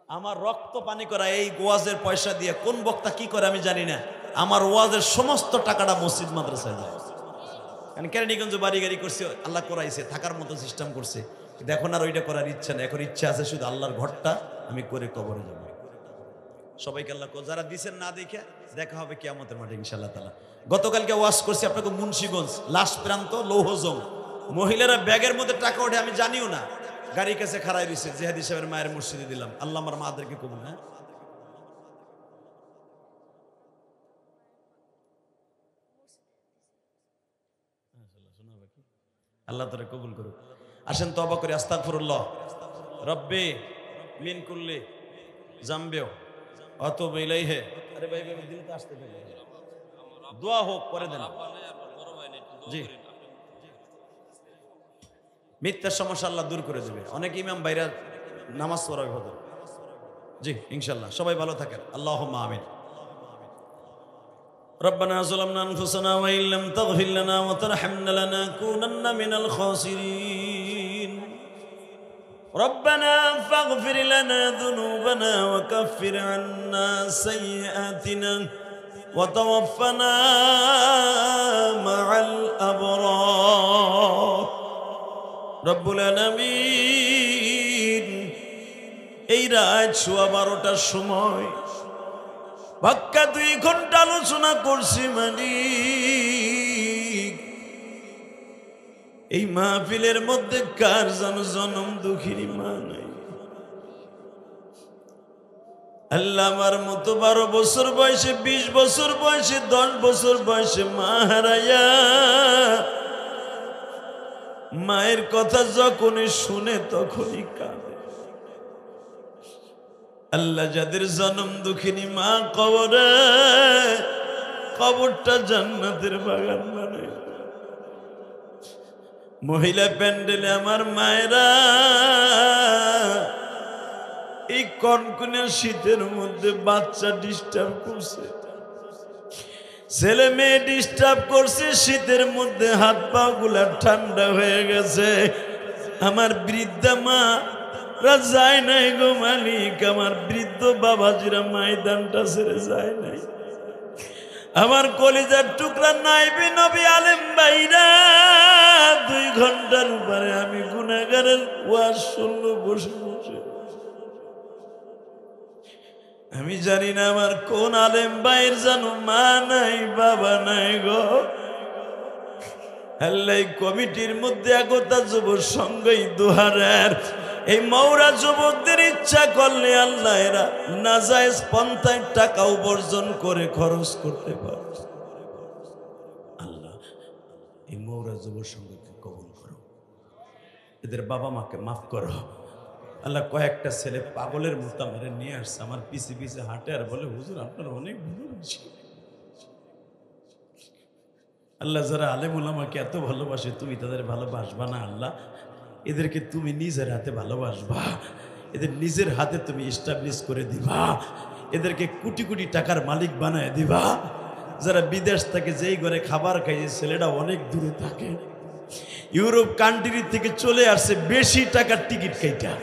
আমার রক্ত পানি করা এই ওয়াজের পয়সা দিয়ে কোন বক্তা কি করে আমি জানি না, আমার ওয়াজের সমস্ত টাকাটা মসজিদ মাদ্রাসায় যায়। কারণ কেরানীগঞ্জ বাড়ি গাড়ি করছে, আল্লাহ করাইছে, থাকার মতো সিস্টেম করছে। কিন্তু এখন আর ওইটা করার ইচ্ছা নেই, এখন ইচ্ছা আছে শুধু আল্লাহর ঘরটা আমি করে কবরে যাব। সবাইকে আল্লাহ যারা দিচ্ছেন না দেখে দেখা হবে কিয়ামতের মাঠে ইনশাআল্লাহ তাআলা। গতকালকে ওয়াজ করছি আপনাকে মুন্সিগঞ্জ লাস্ট প্রান্ত লৌহজং, মহিলারা ব্যাগের মধ্যে টাকা ওঠে আমি জানিও না, গাড়ির কাছে খাড়াই দিছে, জিহাদি সাহেবের মায়ের মসজিদে দিলাম। আল্লাহ আমার মাদেরকে কবুল। হ্যাঁ আল্লাহ তাআলা কবুল করুক। আসেন তওবা করি আস্তাগফিরুল্লাহ রব্বি মিন কুল্লি যামবি আতুবু ইলাইহি। আরে ভাই ভাই দিলে তো আসতে দেবে, দোয়া হোক করে দেন। জি মিথ্যার সমস্যা আল্লাহ দূর করে দেবে। অনেক ইমাম ভাইরা নামাজ পড়াবে হতো। জি ইনশাআল্লাহ সবাই ভালো থাকেন, আল্লাহুম্মা আমিন। ربنا ظلمنا أنفسنا وإن لم تغفر لنا وترحمنا لنكونن من الخاسرين ربنا فاغفر لنا ذنوبنا وكفر عنا سيئاتنا وتوفنا مع الأبرار رب العالمين। এই রাত 12টার সময় পাক্কা 2 ঘন্টা আলোচনা করছি মালিক, এই মাহফিলের মধ্যে কার যেন জনম দুঃখিনী মা নাই। আল্লাহ আমার মতো 12 বছর বয়সে, 20 বছর বয়সে, 10 বছর বয়সে মা হারাইয়া, মায়ের কথা যখনই শুনে তখনই কাঁদে। আল্লাহ যাদের জনম দুঃখিনী মা কবরে, কবরটা জান্নাতের বাগান বানায়। মহিলা প্যান্ডেলে আমার মায়েরা এই কনকনে শীতের মধ্যে বাচ্চা ডিস্টার্ব করছে, ছেলে মেয়ে ডিস্টার্ব করছে, শীতের মধ্যে হাত পা গুলা ঠান্ডা হয়ে গেছে। আমার বৃদ্ধা মা যায় নাই গো মালিক, আমার বৃদ্ধ বাবাজিরা ময়দানটা ছেড়ে যায় নাই। আমার কলিজার টুকরা নাইবি নবী আলেম ভাইরা 2 ঘন্টার উপরে আমি গুনাহগারের ওয়াজ শুনলো বসে বসে। আমি জানি না আমার কোন আলেম ভাইয়ের জানো মা নাই বাবা নাই গো। আল্লাহ কমিটির মধ্যে একতা যুব সংঘই দুহারের এই মৌরা যুবকদের ইচ্ছা করলে আল্লাহ এরা নাজায়েজ পন্থায় টাকা উপার্জন করে খরচ করতে পারে। আল্লাহ এই মৌরা যুব সংঘকে কবুল করো, এদের বাবা মাকে মাফ করো। আল্লাহ কয়েকটা ছেলে পাগলের মতো আমার নিয়ে আসছে, আমার পিছে পিছে হাঁটে আর বলে হুজুর আপনার অনেক ভালোবাসি। আল্লাহ যারা আলেম ওলামাকে এত ভালোবাসে তুমি তাদের ভালোবাসবা না আল্লাহ? এদেরকে তুমি নিজের হাতে ভালোবাসবা, এদের নিজের হাতে তুমি এস্টাবলিশ করে দিবা, এদেরকে কোটি কোটি টাকার মালিক বানায় দিবা। যারা বিদেশ থেকে যেই ঘরে খাবার খাইছে ছেলেটা অনেক দূরে থাকে, ইউরোপ কান্ট্রি থেকে চলে আসছে বেশি টাকার টিকিট কাইটা,